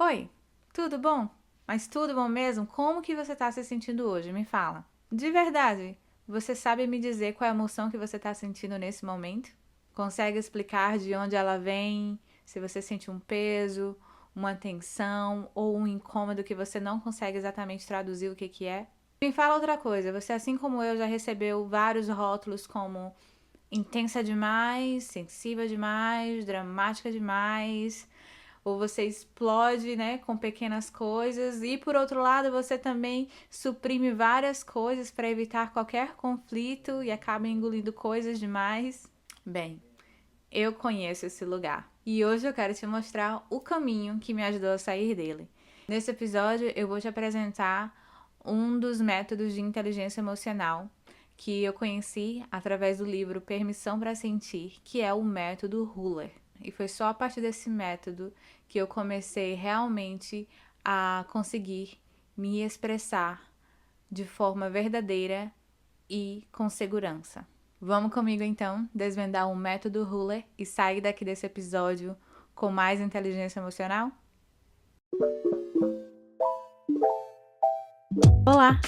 Oi, tudo bom? Mas tudo bom mesmo? Como que você tá se sentindo hoje? Me fala. De verdade, você sabe me dizer qual é a emoção que você tá sentindo nesse momento? Consegue explicar de onde ela vem? Se você sente um peso, uma tensão ou um incômodo que você não consegue exatamente traduzir o que que é? Me fala outra coisa, você assim como eu já recebeu vários rótulos como intensa demais, sensível demais, dramática demais, ou você explode, né, com pequenas coisas, e por outro lado você também suprime várias coisas para evitar qualquer conflito e acaba engolindo coisas demais. Bem, eu conheço esse lugar e hoje eu quero te mostrar o caminho que me ajudou a sair dele. Nesse episódio eu vou te apresentar um dos métodos de inteligência emocional que eu conheci através do livro Permissão para Sentir, que é o método Huller. E foi só a partir desse método que eu comecei realmente a conseguir me expressar de forma verdadeira e com segurança. Vamos comigo então desvendar o método Huller e sair daqui desse episódio com mais inteligência emocional? Olá!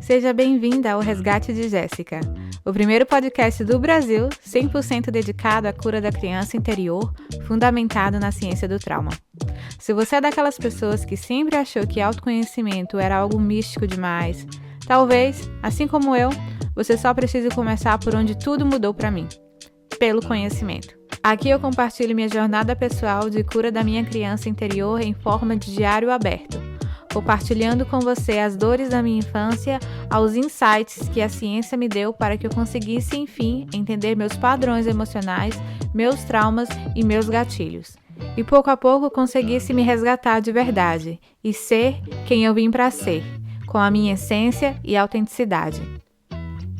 Seja bem-vinda ao Resgate de Jéssica, o primeiro podcast do Brasil 100% dedicado à cura da criança interior, fundamentado na ciência do trauma. Se você é daquelas pessoas que sempre achou que autoconhecimento era algo místico demais, talvez, assim como eu, você só precise começar por onde tudo mudou para mim, pelo conhecimento. Aqui eu compartilho minha jornada pessoal de cura da minha criança interior em forma de diário aberto, compartilhando com você as dores da minha infância, aos insights que a ciência me deu para que eu conseguisse, enfim, entender meus padrões emocionais, meus traumas e meus gatilhos. E pouco a pouco conseguisse me resgatar de verdade e ser quem eu vim para ser, com a minha essência e autenticidade.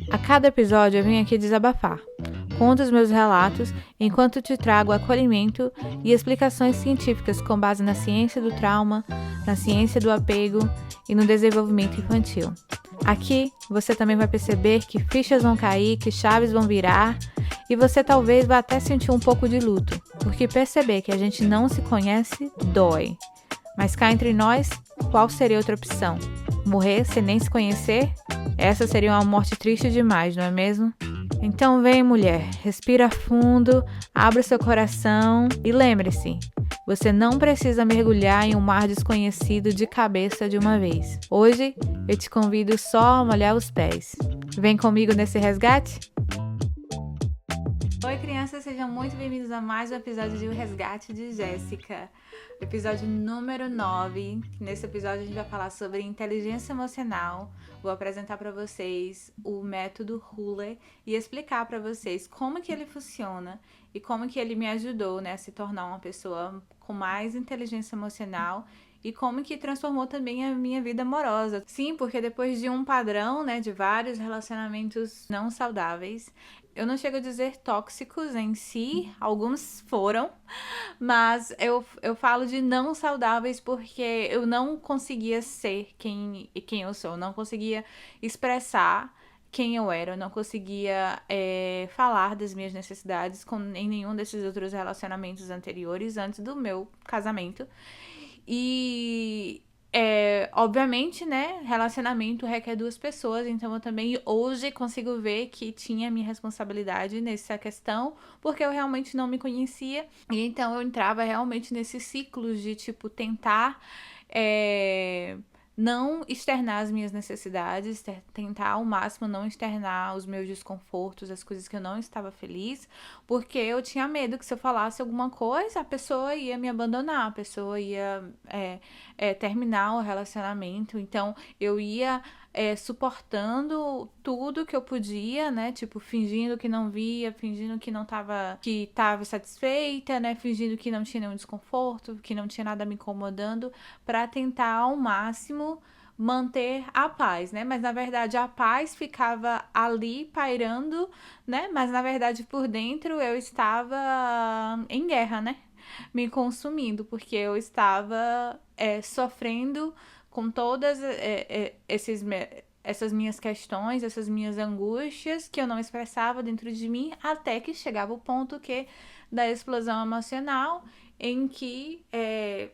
A cada episódio eu venho aqui desabafar. Conto os meus relatos enquanto te trago acolhimento e explicações científicas com base na ciência do trauma, na ciência do apego e no desenvolvimento infantil. Aqui você também vai perceber que fichas vão cair, que chaves vão virar e você talvez vá até sentir um pouco de luto, porque perceber que a gente não se conhece dói. Mas cá entre nós, qual seria outra opção? Morrer sem nem se conhecer? Essa seria uma morte triste demais, não é mesmo? Então vem, mulher, respira fundo, abra seu coração e lembre-se, você não precisa mergulhar em um mar desconhecido de cabeça de uma vez. Hoje eu te convido só a molhar os pés. Vem comigo nesse resgate? Oi, crianças, sejam muito bem-vindos a mais um episódio de O Resgate de Jéssica. Episódio número 9. Nesse episódio a gente vai falar sobre inteligência emocional. Vou apresentar para vocês o método Huller e explicar para vocês como que ele funciona e como que ele me ajudou, né, a se tornar uma pessoa com mais inteligência emocional e como que transformou também a minha vida amorosa. Sim, porque depois de um padrão, né, de vários relacionamentos não saudáveis, eu não chego a dizer tóxicos em si, alguns foram, mas eu falo de não saudáveis porque eu não conseguia ser quem eu sou, eu não conseguia expressar quem eu era, eu não conseguia falar das minhas necessidades em nenhum desses outros relacionamentos anteriores, antes do meu casamento. E obviamente, né, relacionamento requer duas pessoas, então eu também hoje consigo ver que tinha minha responsabilidade nessa questão, porque eu realmente não me conhecia, e então eu entrava realmente nesses ciclos de, tipo, tentar não externar as minhas necessidades, tentar ao máximo não externar os meus desconfortos, as coisas que eu não estava feliz, porque eu tinha medo que se eu falasse alguma coisa, a pessoa ia me abandonar, a pessoa ia terminar o relacionamento, então eu ia suportando tudo que eu podia, né, tipo, fingindo que não via, fingindo que não tava, que tava satisfeita, né, fingindo que não tinha nenhum desconforto, que não tinha nada me incomodando, para tentar ao máximo manter a paz, né? Mas na verdade a paz ficava ali pairando, né? Mas na verdade por dentro eu estava em guerra, né? Me consumindo, porque eu estava sofrendo com todas essas minhas questões, essas minhas angústias que eu não expressava dentro de mim, até que chegava o ponto da explosão emocional em que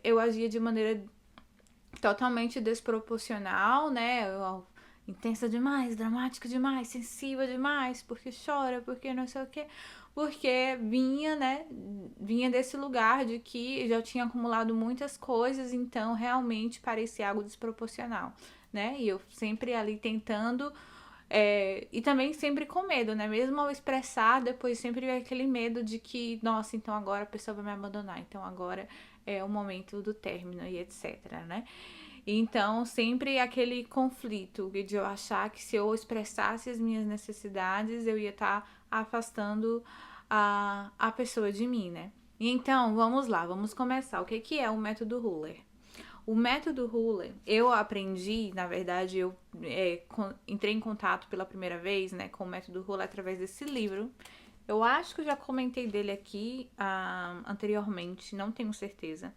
eu agia de maneira totalmente desproporcional, né? Intensa demais, dramática demais, sensível demais, porque chora, porque não sei o quê. Porque vinha, né? Vinha desse lugar de que já tinha acumulado muitas coisas, então realmente parecia algo desproporcional, né? E eu sempre ali tentando. E também sempre com medo, né? Mesmo ao expressar, depois sempre veio aquele medo de que, nossa, então agora a pessoa vai me abandonar, então agora é o momento do término e etc, né? Então, sempre aquele conflito de eu achar que se eu expressasse as minhas necessidades, eu ia estar afastando a pessoa de mim, né? E então, vamos lá, vamos começar. O que é o método Huller? O método Huller, eu aprendi, na verdade, eu entrei em contato pela primeira vez, né, com o método Huller através desse livro. Eu acho que eu já comentei dele aqui anteriormente, não tenho certeza.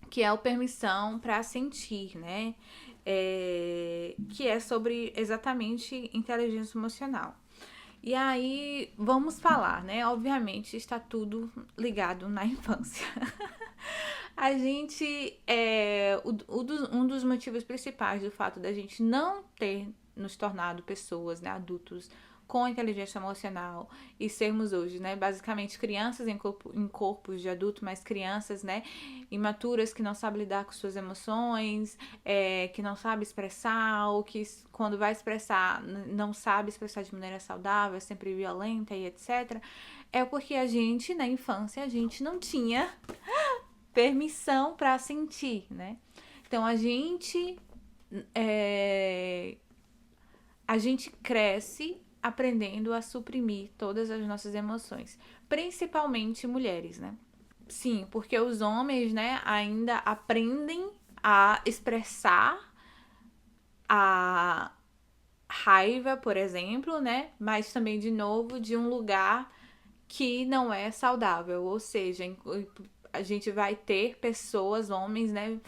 Que é o Permissão para Sentir, né? Que é sobre exatamente inteligência emocional. E aí, vamos falar, né? Obviamente, está tudo ligado na infância. A gente, um dos motivos principais do fato da gente não ter nos tornado pessoas, né, adultos com inteligência emocional e sermos hoje, né, basicamente crianças em corpos de adulto, mas crianças, né, imaturas que não sabem lidar com suas emoções, que não sabem expressar, ou que quando vai expressar, não sabe expressar de maneira saudável, é sempre violenta e etc. É porque a gente, na infância, a gente não tinha permissão para sentir, né? Então a gente cresce aprendendo a suprimir todas as nossas emoções, principalmente mulheres, né? Sim, porque os homens, né, ainda aprendem a expressar a raiva, por exemplo, né? Mas também, de novo, de um lugar que não é saudável, ou seja, a gente vai ter pessoas, homens, né,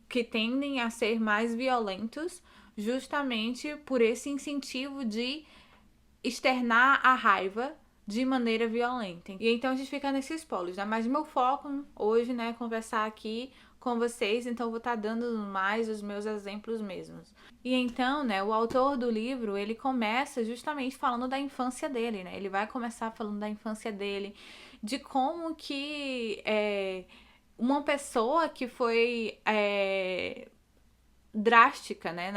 que tendem a ser mais violentos justamente por esse incentivo de externar a raiva de maneira violenta. E então a gente fica nesses polos, né? Mas meu foco hoje, né, é conversar aqui com vocês, então eu vou estar dando mais os meus exemplos mesmos. E então, né, o autor do livro, ele começa justamente falando da infância dele, né? Ele vai começar falando da infância dele, de como que uma pessoa que foi drástica, né,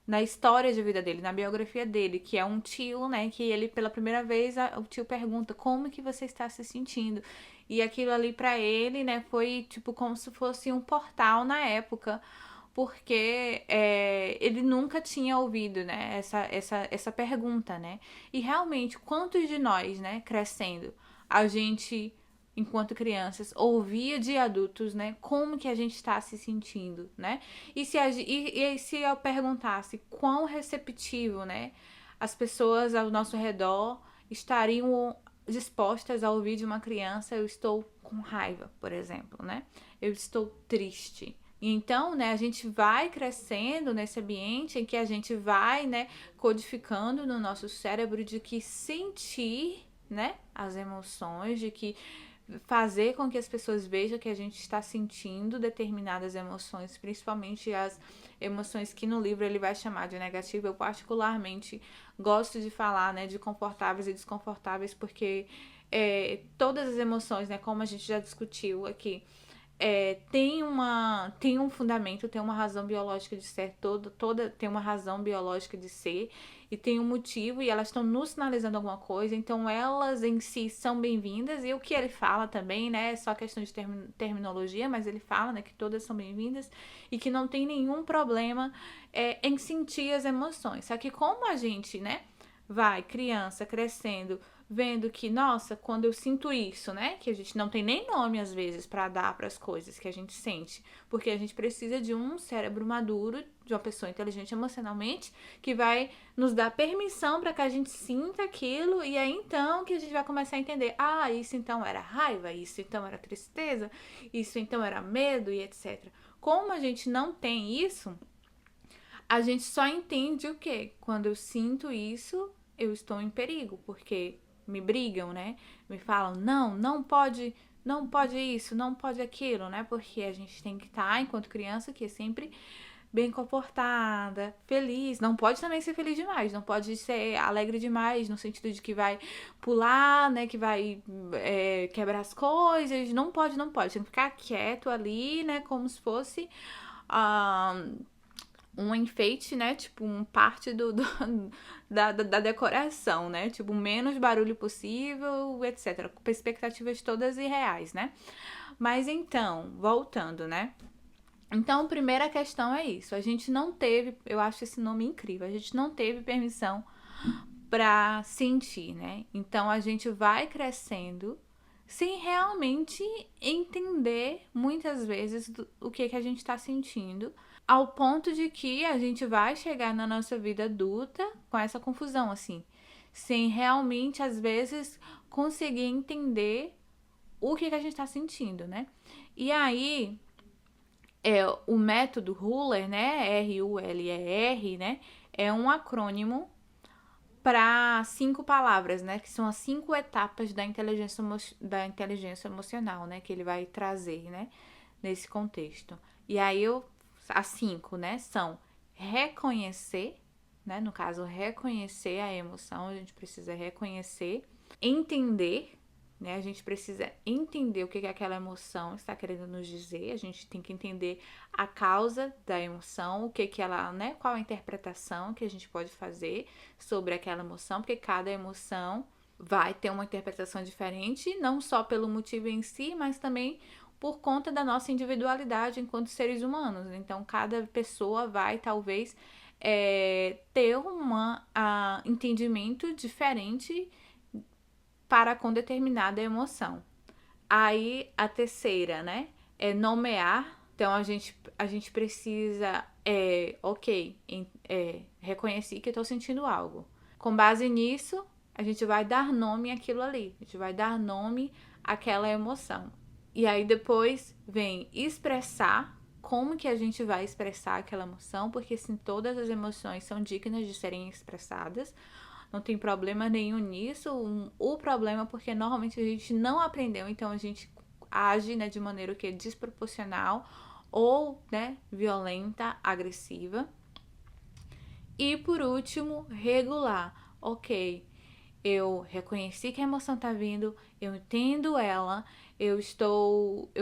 na história de vida dele, na biografia dele, que é um tio, né, que ele pela primeira vez, o tio pergunta como que você está se sentindo, e aquilo ali pra ele, né, foi tipo como se fosse um portal na época, porque ele nunca tinha ouvido, né, essa pergunta, né, e realmente, quantos de nós, né, crescendo, a gente enquanto crianças, ouvia de adultos, né, como que a gente está se sentindo, né? E se eu perguntasse quão receptivo, né, as pessoas ao nosso redor estariam dispostas a ouvir de uma criança, eu estou com raiva, por exemplo, né? Eu estou triste. Então, né, a gente vai crescendo nesse ambiente em que a gente vai, né, codificando no nosso cérebro de que sentir, né, as emoções, de que fazer com que as pessoas vejam que a gente está sentindo determinadas emoções, principalmente as emoções que no livro ele vai chamar de negativa. Eu particularmente gosto de falar, né, de confortáveis e desconfortáveis, porque todas as emoções, né, como a gente já discutiu aqui, tem um fundamento, tem uma razão biológica de ser, toda tem uma razão biológica de ser, e tem um motivo, e elas estão nos sinalizando alguma coisa, então elas em si são bem-vindas, e o que ele fala também, né, é só questão de terminologia, mas ele fala, né, que todas são bem-vindas, e que não tem nenhum problema em sentir as emoções, só que como a gente, né, vai, criança, crescendo, vendo que, nossa, quando eu sinto isso, né, que a gente não tem nem nome às vezes para dar para as coisas que a gente sente, porque a gente precisa de um cérebro maduro, de uma pessoa inteligente emocionalmente, que vai nos dar permissão para que a gente sinta aquilo, e é então que a gente vai começar a entender, isso então era raiva, isso então era tristeza, isso então era medo e etc. Como a gente não tem isso, a gente só entende o quê? Quando eu sinto isso, eu estou em perigo, porque me brigam, né? Me falam, não não pode isso, não pode aquilo, né? Porque a gente tem que estar, enquanto criança, que é sempre bem comportada, feliz. Não pode também ser feliz demais, não pode ser alegre demais, no sentido de que vai pular, né? Que vai quebrar as coisas. Não pode, não pode. Tem que ficar quieto ali, né? Como se fosse um enfeite, né? Tipo, parte da decoração, né? Tipo, menos barulho possível, etc. Com expectativas todas irreais, né? Mas então, voltando, né? Então, primeira questão é isso. A gente não teve, eu acho esse nome incrível, a gente não teve permissão para sentir, né? Então, a gente vai crescendo sem realmente entender, muitas vezes, o que a gente está sentindo, ao ponto de que a gente vai chegar na nossa vida adulta com essa confusão, assim, sem realmente, às vezes, conseguir entender o que a gente está sentindo, né? E aí, o método Ruller, né, RULER, né, é um acrônimo para 5 palavras, né, que são as 5 etapas da inteligência emocional, né, que ele vai trazer, né, nesse contexto. E aí as 5, né, são reconhecer, né, no caso reconhecer a emoção, a gente precisa reconhecer, entender, né? A gente precisa entender o que aquela emoção está querendo nos dizer, a gente tem que entender a causa da emoção, o que ela, né? Qual a interpretação que a gente pode fazer sobre aquela emoção, porque cada emoção vai ter uma interpretação diferente, não só pelo motivo em si, mas também por conta da nossa individualidade enquanto seres humanos. Então, cada pessoa vai, talvez, ter um entendimento diferente para com determinada emoção. Aí, a terceira, né, é nomear. Então, a gente precisa, reconhecer que eu estou sentindo algo. Com base nisso, a gente vai dar nome àquilo ali. A gente vai dar nome àquela emoção. E aí, depois, vem expressar. Como que a gente vai expressar aquela emoção? Porque, sim, todas as emoções são dignas de serem expressadas. Não tem problema nenhum nisso. O problema é porque normalmente a gente não aprendeu, então a gente age, né, de maneira que é desproporcional ou, né, violenta, agressiva. E por último, regular. Ok, eu reconheci que a emoção tá vindo, eu entendo ela, eu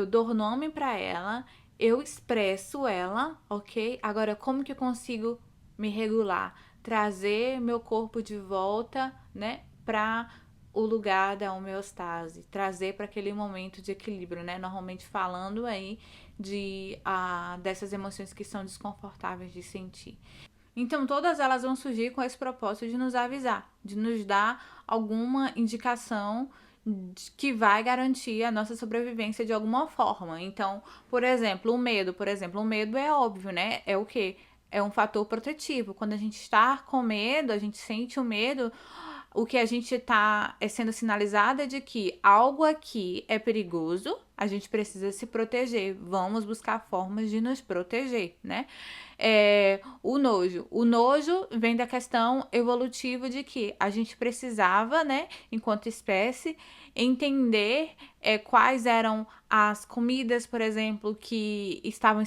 dou nome para ela, eu expresso ela, ok? Agora, como que eu consigo me regular? Trazer meu corpo de volta, né, para o lugar da homeostase, trazer para aquele momento de equilíbrio, né? Normalmente falando aí dessas emoções que são desconfortáveis de sentir. Então, todas elas vão surgir com esse propósito de nos avisar, de nos dar alguma indicação que vai garantir a nossa sobrevivência de alguma forma. Então, por exemplo, o medo é óbvio, né? É o quê? É um fator protetivo. Quando a gente está com medo, a gente sente o medo, o que a gente está sendo sinalizado é de que algo aqui é perigoso, a gente precisa se proteger, vamos buscar formas de nos proteger, né? O nojo vem da questão evolutiva de que a gente precisava, né, enquanto espécie, entender quais eram as comidas, por exemplo, que estavam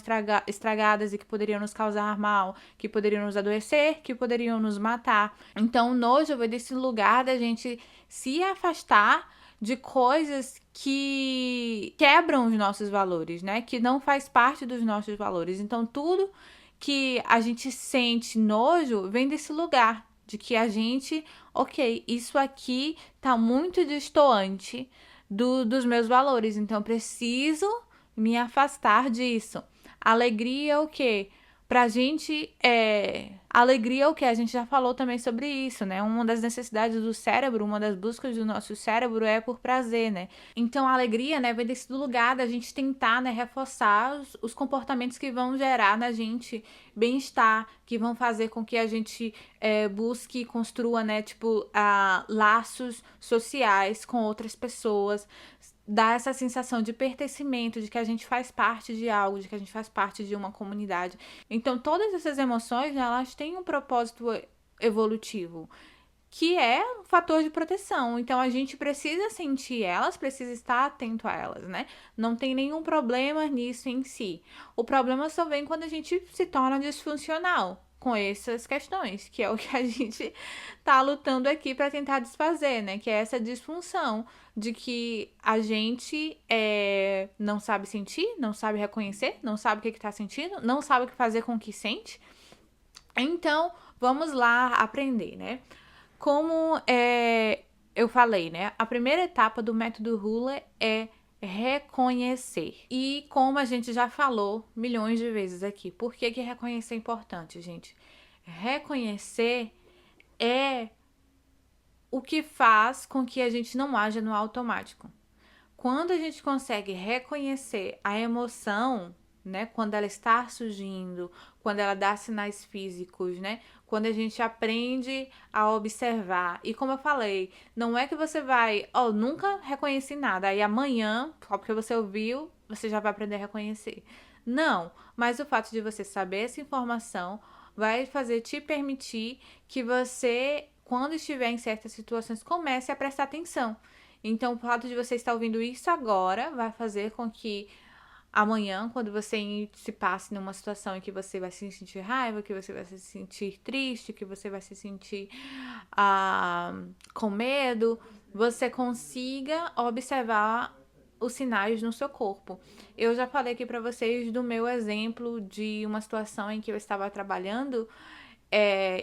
estragadas e que poderiam nos causar mal, que poderiam nos adoecer, que poderiam nos matar. Então, o nojo vem desse lugar da gente se afastar de coisas que quebram os nossos valores, né? Que não faz parte dos nossos valores. Então, tudo que a gente sente nojo vem desse lugar de que a gente, ok, isso aqui tá muito distoante dos meus valores, então eu preciso me afastar disso. Alegria é o quê? Pra gente, alegria é o quê? A gente já falou também sobre isso, né? Uma das necessidades do cérebro, uma das buscas do nosso cérebro é por prazer, né? Então, a alegria, né, vem desse lugar da gente tentar, né, reforçar os comportamentos que vão gerar na gente bem-estar, que vão fazer com que a gente busque e construa, né, tipo, laços sociais com outras pessoas, dá essa sensação de pertencimento, de que a gente faz parte de algo, de que a gente faz parte de uma comunidade. Então, todas essas emoções, elas têm um propósito evolutivo. que é um fator de proteção. Então, a gente precisa sentir elas, precisa estar atento a elas, né? Não tem nenhum problema nisso em si. O problema só vem quando a gente se torna disfuncional com essas questões, que é o que a gente tá lutando aqui para tentar desfazer, né? Que é essa disfunção de que a gente não sabe sentir, não sabe reconhecer, não sabe o que tá sentindo, não sabe o que fazer com o que sente. Então, vamos lá aprender, né? Como eu falei, né? A primeira etapa do método Hula é reconhecer. E como a gente já falou milhões de vezes aqui, por que reconhecer é importante, gente? Reconhecer é o que faz com que a gente não haja no automático. Quando a gente consegue reconhecer a emoção, né, quando ela está surgindo, quando ela dá sinais físicos, né, quando a gente aprende a observar. E como eu falei, não é que você vai, nunca reconheci nada, aí amanhã, só porque você ouviu, você já vai aprender a reconhecer. Não, mas o fato de você saber essa informação vai te permitir que você, quando estiver em certas situações, comece a prestar atenção. Então, o fato de você estar ouvindo isso agora vai fazer com que amanhã, quando você se passe numa situação em que você vai se sentir raiva, que você vai se sentir triste, que você vai se sentir com medo, você consiga observar os sinais no seu corpo. Eu já falei aqui para vocês do meu exemplo de uma situação em que eu estava trabalhando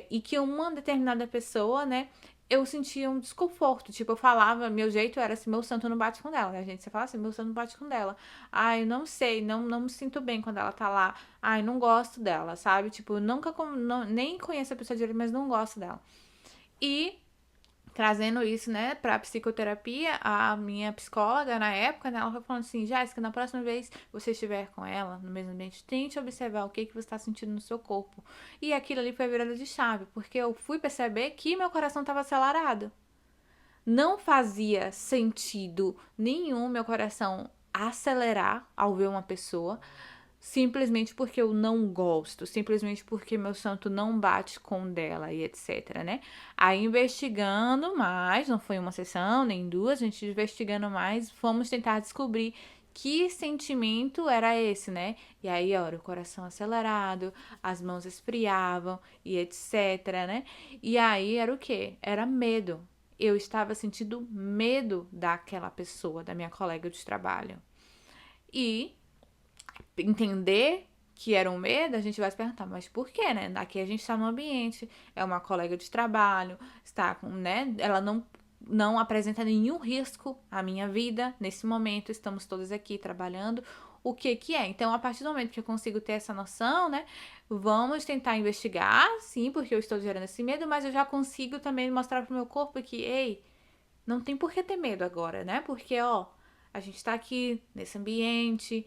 e que uma determinada pessoa, né, eu sentia um desconforto. Tipo, eu falava, meu jeito era assim, meu santo não bate com dela, né, gente? Você fala assim, meu santo não bate com dela. Ai, não sei, não me sinto bem quando ela tá lá. Ai, não gosto dela, sabe? Tipo, nunca, nem conheço a pessoa direito, mas não gosto dela. E trazendo isso, né, pra psicoterapia, a minha psicóloga na época, né, ela foi falando assim, Jéssica, na próxima vez que você estiver com ela no mesmo ambiente, tente observar o que você está sentindo no seu corpo. E aquilo ali foi a virada de chave, porque eu fui perceber que meu coração estava acelerado. Não fazia sentido nenhum meu coração acelerar ao ver uma pessoa, simplesmente porque eu não gosto, simplesmente porque meu santo não bate com dela e etc, né? Aí investigando mais, não foi uma sessão nem duas, a gente investigando mais, fomos tentar descobrir que sentimento era esse, né? E aí, olha, o coração acelerado, as mãos esfriavam e etc, né? E aí era o quê? Era medo. Eu estava sentindo medo daquela pessoa, da minha colega de trabalho. E entender que era um medo, a gente vai se perguntar, mas por quê, né? Aqui a gente está no ambiente, é uma colega de trabalho, está com, né? Ela não apresenta nenhum risco à minha vida nesse momento, estamos todos aqui trabalhando. O que é? Então, a partir do momento que eu consigo ter essa noção, né? Vamos tentar investigar, sim, porque eu estou gerando esse medo, mas eu já consigo também mostrar pro meu corpo que, ei, não tem por que ter medo agora, né? Porque, a gente tá aqui nesse ambiente,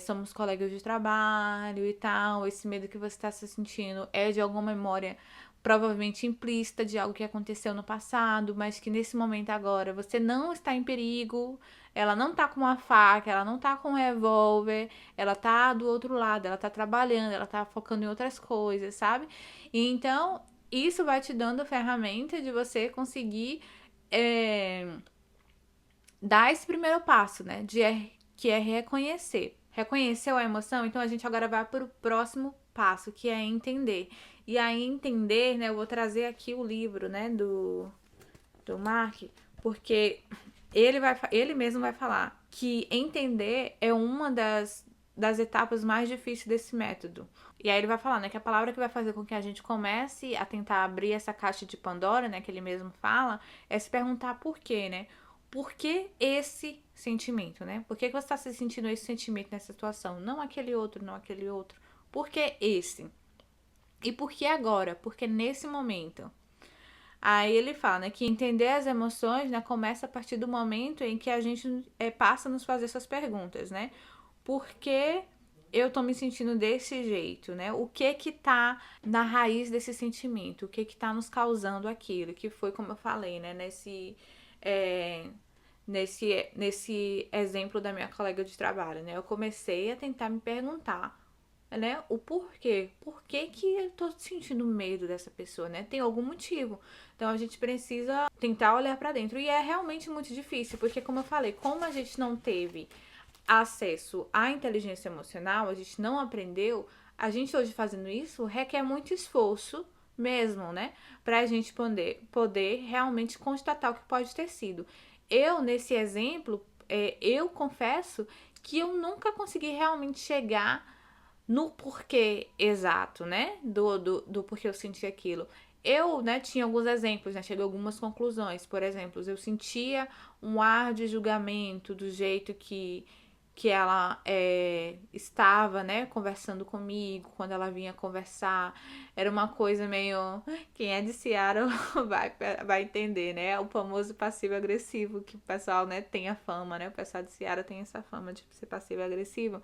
somos colegas de trabalho e tal. Esse medo que você está se sentindo é de alguma memória provavelmente implícita de algo que aconteceu no passado, mas que nesse momento agora você não está em perigo. Ela não tá com uma faca, ela não tá com um revólver, ela tá do outro lado, ela tá trabalhando, ela tá focando em outras coisas, sabe? E então, isso vai te dando ferramenta de você conseguir dar esse primeiro passo, né? Que é reconhecer. Reconheceu a emoção? Então a gente agora vai para o próximo passo, que é entender. E aí, entender, né? Eu vou trazer aqui o livro, né? Do Mark, porque ele mesmo vai falar que entender é uma das etapas mais difíceis desse método. E aí ele vai falar, né, que a palavra que vai fazer com que a gente comece a tentar abrir essa caixa de Pandora, né, que ele mesmo fala, é se perguntar por quê, né? Por que esse sentimento, né? Por que você está se sentindo esse sentimento nessa situação? Não aquele outro, não aquele outro. Por que esse? E por que agora? Porque nesse momento. Aí ele fala, né, que entender as emoções, né, começa a partir do momento em que a gente passa a nos fazer essas perguntas, né? Por que eu tô me sentindo desse jeito, né? O que tá na raiz desse sentimento? O que tá nos causando aquilo? Que foi como eu falei, né? Nesse exemplo da minha colega de trabalho, né? Eu comecei a tentar me perguntar né, o porquê. Por que que eu tô sentindo medo dessa pessoa, né? Tem algum motivo. Então a gente precisa tentar olhar pra dentro. E é realmente muito difícil, porque como eu falei, como a gente não teve acesso à inteligência emocional, a gente não aprendeu, a gente hoje fazendo isso requer muito esforço mesmo, né? Pra gente poder realmente constatar o que pode ter sido. Eu, nesse exemplo, eu confesso que eu nunca consegui realmente chegar no porquê exato, né? Do porquê eu senti aquilo. Eu, né, tinha alguns exemplos, né? Cheguei a algumas conclusões. Por exemplo, eu sentia um ar de julgamento do jeito que ela estava, né, conversando comigo, quando ela vinha conversar. Era uma coisa meio... Quem é de Seattle vai entender, né? O famoso passivo-agressivo, que o pessoal, né, tem a fama, né? O pessoal de Seattle tem essa fama de ser passivo-agressivo.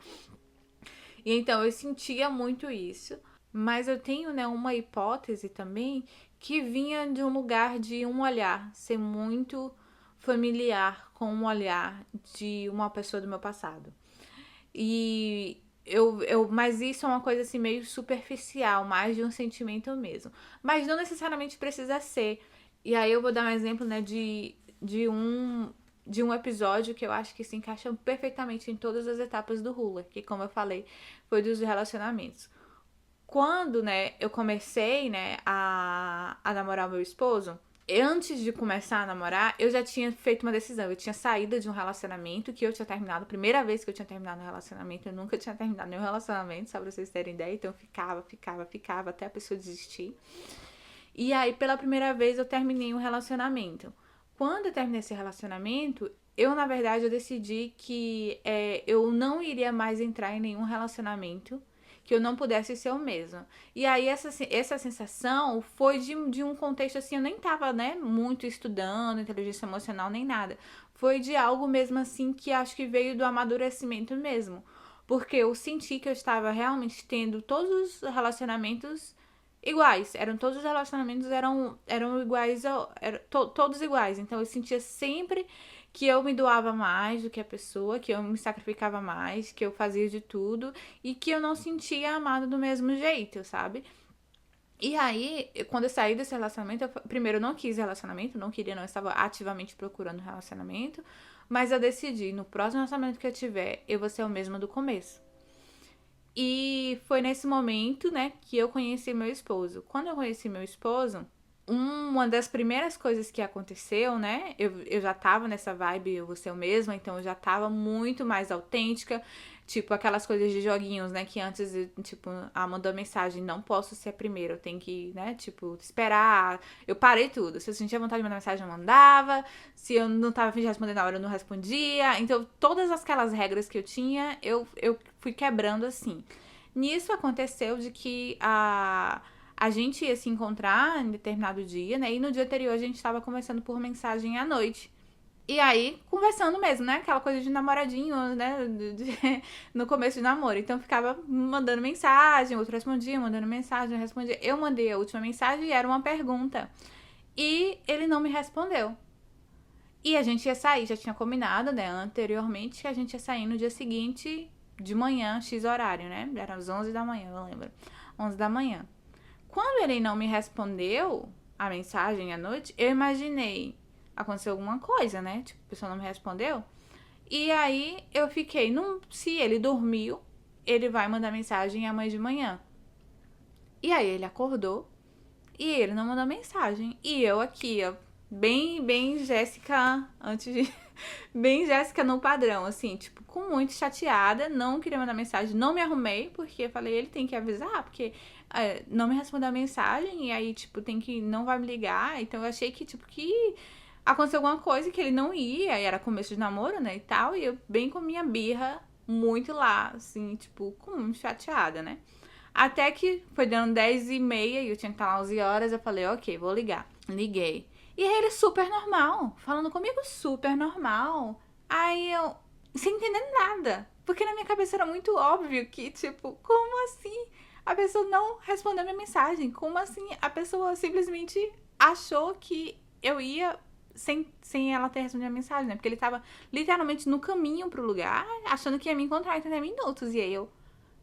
E então eu sentia muito isso, mas eu tenho, né, uma hipótese também que vinha de um lugar de um olhar, ser muito familiar com um olhar de uma pessoa do meu passado. E mas isso é uma coisa assim meio superficial, mais de um sentimento mesmo. Mas não necessariamente precisa ser. E aí eu vou dar um exemplo, né, de um episódio que eu acho que se encaixa perfeitamente em todas as etapas do Hula, que como eu falei, foi dos relacionamentos. Quando, né, eu comecei, né, a namorar o meu esposo, antes de começar a namorar, eu já tinha feito uma decisão. Eu tinha saído de um relacionamento que eu tinha terminado. A primeira vez que eu tinha terminado um relacionamento, eu nunca tinha terminado nenhum relacionamento, só pra vocês terem ideia. Então eu ficava até a pessoa desistir. E aí, pela primeira vez, eu terminei um relacionamento. Quando eu terminei esse relacionamento, na verdade, eu decidi que eu não iria mais entrar em nenhum relacionamento que eu não pudesse ser eu mesma. E aí, essa sensação foi de um contexto assim, eu nem tava, né, muito estudando inteligência emocional, nem nada. Foi de algo mesmo assim que acho que veio do amadurecimento mesmo. Porque eu senti que eu estava realmente tendo todos os relacionamentos iguais, todos os relacionamentos eram iguais, todos iguais. Então eu sentia sempre que eu me doava mais do que a pessoa, que eu me sacrificava mais, que eu fazia de tudo e que eu não sentia amada do mesmo jeito, sabe? E aí, quando eu saí desse relacionamento, primeiro eu não quis relacionamento, não queria, não, eu estava ativamente procurando relacionamento, mas eu decidi, no próximo relacionamento que eu tiver, eu vou ser o mesmo do começo. E foi nesse momento, né, que eu conheci meu esposo. Quando eu conheci meu esposo, uma das primeiras coisas que aconteceu, né, eu já tava nessa vibe, eu vou ser eu mesma, então eu já tava muito mais autêntica, tipo aquelas coisas de joguinhos, né, que antes, tipo, mandou mensagem, não posso ser a primeira, eu tenho que, né, tipo, esperar, eu parei tudo, se eu sentia vontade de mandar mensagem, eu mandava, se eu não tava afim de responder na hora, eu não respondia, então todas aquelas regras que eu tinha, eu fui quebrando assim. Nisso aconteceu de que a gente ia se encontrar em determinado dia, né? E no dia anterior a gente estava conversando por mensagem à noite. E aí, conversando mesmo, né? Aquela coisa de namoradinho, né? No começo de namoro. Então, ficava mandando mensagem, outro respondia, mandando mensagem, eu respondia. Eu mandei a última mensagem e era uma pergunta. E ele não me respondeu. E a gente ia sair, já tinha combinado, né? Anteriormente, que a gente ia sair no dia seguinte, de manhã, X horário, né? Era às 11 da manhã, eu lembro. 11 da manhã. Quando ele não me respondeu a mensagem à noite, eu imaginei, aconteceu alguma coisa, né? Tipo, a pessoa não me respondeu. E aí eu fiquei, se ele dormiu, ele vai mandar mensagem amanhã de manhã. E aí ele acordou e ele não mandou mensagem. E eu aqui, ó, bem Jéssica, antes de... bem Jéssica no padrão, assim, tipo, com muito chateada, não queria mandar mensagem, não me arrumei, porque eu falei, ele tem que avisar, porque não me respondeu a mensagem, e aí, tipo, não vai me ligar, então eu achei que, tipo, que aconteceu alguma coisa que ele não ia, e era começo de namoro, né, e tal, e eu bem com minha birra, muito lá, assim, tipo, muito chateada, né. Até que foi dando 10h30 e eu tinha que estar lá 11 horas, eu falei, ok, vou ligar. Liguei. E aí ele super normal, falando comigo super normal. Aí eu, sem entender nada. Porque na minha cabeça era muito óbvio que, tipo, como assim a pessoa não respondeu minha mensagem? Como assim a pessoa simplesmente achou que eu ia sem ela ter respondido a mensagem, né? Porque ele tava literalmente no caminho pro lugar, achando que ia me encontrar em 30 minutos. E aí eu,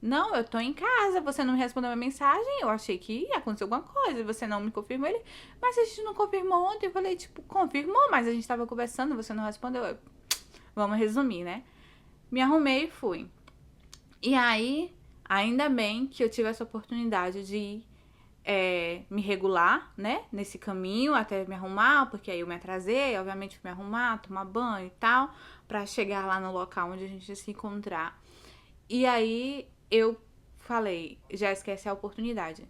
não, eu tô em casa, você não me respondeu a minha mensagem, eu achei que ia acontecer alguma coisa, você não me confirmou. Ele, mas a gente não confirmou ontem. Eu falei, tipo, confirmou, mas a gente tava conversando, você não respondeu. Vamos resumir, né? Me arrumei e fui. E aí, ainda bem que eu tive essa oportunidade de me regular, né? Nesse caminho até me arrumar, porque aí eu me atrasei, obviamente fui me arrumar, tomar banho e tal, pra chegar lá no local onde a gente ia se encontrar. E aí eu falei, já esquece a oportunidade.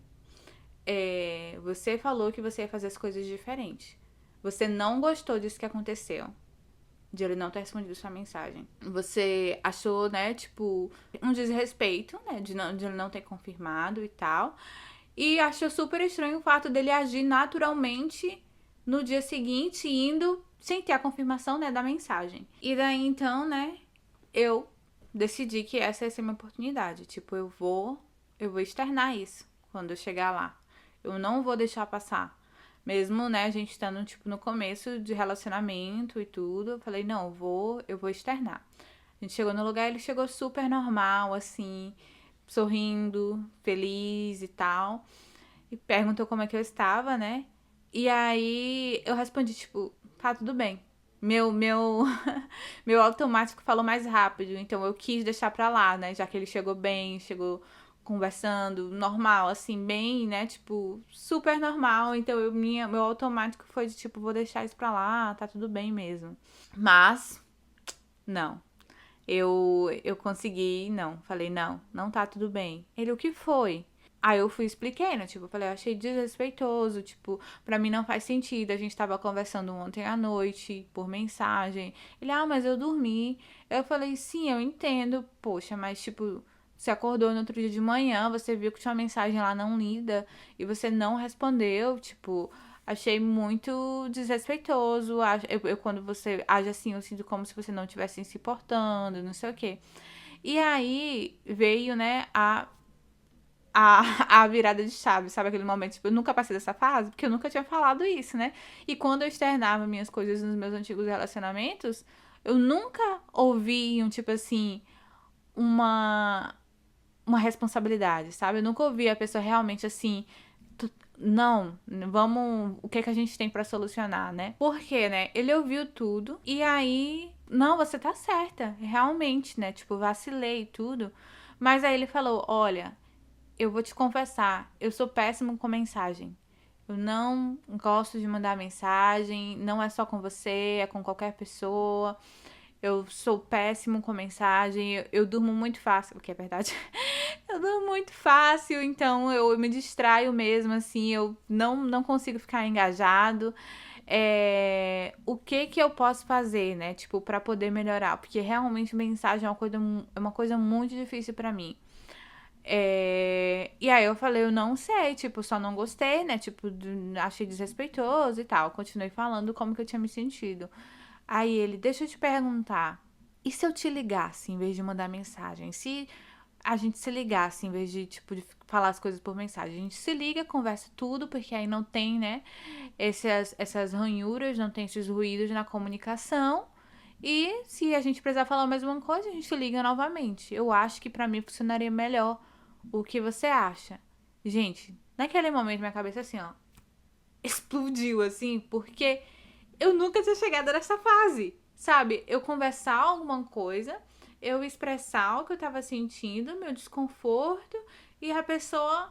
Você falou que você ia fazer as coisas diferentes. Você não gostou disso que aconteceu, de ele não ter respondido sua mensagem. Você achou, né, tipo, um desrespeito, né, de ele não ter confirmado e tal. E achou super estranho o fato dele agir naturalmente no dia seguinte, indo sem ter a confirmação, né, da mensagem. E daí, então, né, eu decidi que essa ia ser minha oportunidade. Tipo, eu vou externar isso quando eu chegar lá. Eu não vou deixar passar. Mesmo, né, a gente estando, tipo, no começo de relacionamento e tudo, eu falei, não, eu vou externar. A gente chegou no lugar, ele chegou super normal, assim, sorrindo, feliz e tal. E perguntou como é que eu estava, né? E aí eu respondi, tipo, tá tudo bem. Meu, meu automático falou mais rápido, então eu quis deixar pra lá, né? Já que ele chegou bem, chegou conversando, normal, assim, bem, né? Tipo, super normal. Então meu automático foi de tipo, vou deixar isso pra lá, tá tudo bem mesmo. Mas, não. Eu consegui, não. Falei, não tá tudo bem. Ele, o que foi? Aí eu fui e expliquei, né? Tipo, eu falei, eu achei desrespeitoso, tipo, pra mim não faz sentido. A gente tava conversando ontem à noite, por mensagem. Ele, mas eu dormi. Eu falei, sim, eu entendo, poxa, mas tipo, você acordou no outro dia de manhã, você viu que tinha uma mensagem lá não lida e você não respondeu, tipo, achei muito desrespeitoso. Quando você age assim, eu sinto como se você não estivesse se importando, não sei o quê. E aí veio, né, a virada de chave, sabe? Aquele momento, tipo, eu nunca passei dessa fase, porque eu nunca tinha falado isso, né? E quando eu externava minhas coisas nos meus antigos relacionamentos, eu nunca ouvi tipo assim, uma, uma responsabilidade, sabe? Eu nunca ouvi a pessoa realmente assim, não, vamos, o que é que a gente tem pra solucionar, né? Porque, né? Ele ouviu tudo e aí, não, você tá certa, realmente, né? Tipo, vacilei e tudo. Mas aí ele falou, olha, eu vou te confessar, eu sou péssimo com mensagem. Eu não gosto de mandar mensagem, não é só com você, é com qualquer pessoa. Eu sou péssimo com mensagem, eu durmo muito fácil, o que é verdade. Eu durmo muito fácil, então eu me distraio mesmo, assim, eu não consigo ficar engajado. O que eu posso fazer, né, tipo, pra poder melhorar? Porque realmente mensagem é uma coisa muito difícil pra mim. E aí eu falei, eu não sei, tipo, só não gostei, né? Tipo, achei desrespeitoso e tal. Continuei falando como que eu tinha me sentido. Aí ele, deixa eu te perguntar, e se eu te ligasse em vez de mandar mensagem? Se a gente se ligasse em vez de, tipo, de falar as coisas por mensagem? A gente se liga, conversa tudo, porque aí não tem, né, essas ranhuras, não tem esses ruídos na comunicação. E se a gente precisar falar a mesma coisa, a gente se liga novamente. Eu acho que pra mim funcionaria melhor. O que você acha? Gente, naquele momento minha cabeça assim, ó, explodiu assim, porque eu nunca tinha chegado nessa fase, sabe? Eu conversar alguma coisa, eu expressar o que eu tava sentindo, meu desconforto, e a pessoa,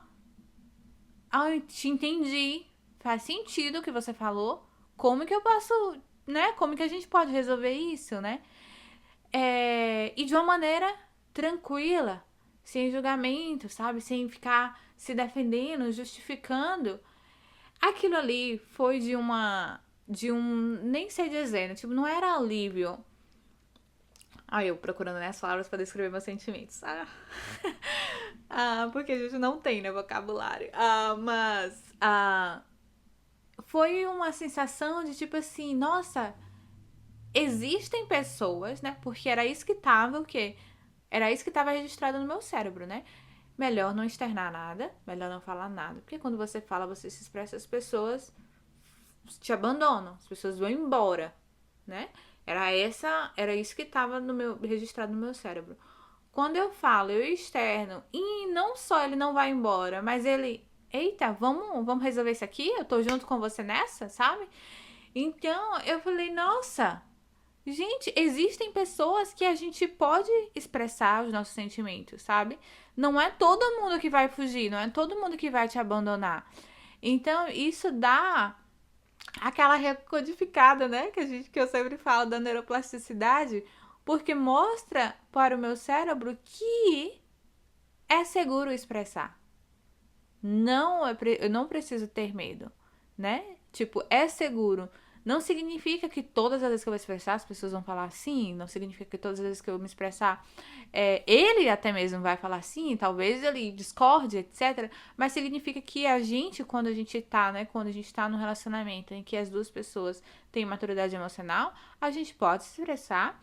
eu te entendi, faz sentido o que você falou, como que eu posso, né? Como que a gente pode resolver isso, né? E de uma maneira tranquila, sem julgamento, sabe? Sem ficar se defendendo, justificando. Aquilo ali foi nem sei dizer, né? Tipo, não era alívio. Eu procurando as palavras para descrever meus sentimentos. Porque a gente não tem, né, vocabulário. Foi uma sensação de tipo assim, nossa, existem pessoas, né? Porque era isso que tava, o quê? Era isso que tava registrado no meu cérebro, né? Melhor não externar nada, melhor não falar nada. Porque quando você fala, você se expressa, as pessoas te abandonam, as pessoas vão embora, né? Era isso que tava registrado no meu cérebro. Quando eu falo, eu externo, e não só ele não vai embora, mas ele, eita, vamos resolver isso aqui? Eu tô junto com você nessa, sabe? Então, eu falei, nossa, gente, existem pessoas que a gente pode expressar os nossos sentimentos, sabe? Não é todo mundo que vai fugir, não é todo mundo que vai te abandonar. Então, isso dá aquela recodificada, né? Que eu sempre falo da neuroplasticidade, porque mostra para o meu cérebro que é seguro expressar. Eu não preciso ter medo, né? Tipo, é seguro. Não significa que todas as vezes que eu vou expressar, as pessoas vão falar sim. Não significa que todas as vezes que eu me expressar, ele até mesmo vai falar sim. Talvez ele discorde, etc. Mas significa que a gente, quando a gente tá, né? Quando a gente tá num relacionamento em que as duas pessoas têm maturidade emocional, a gente pode se expressar.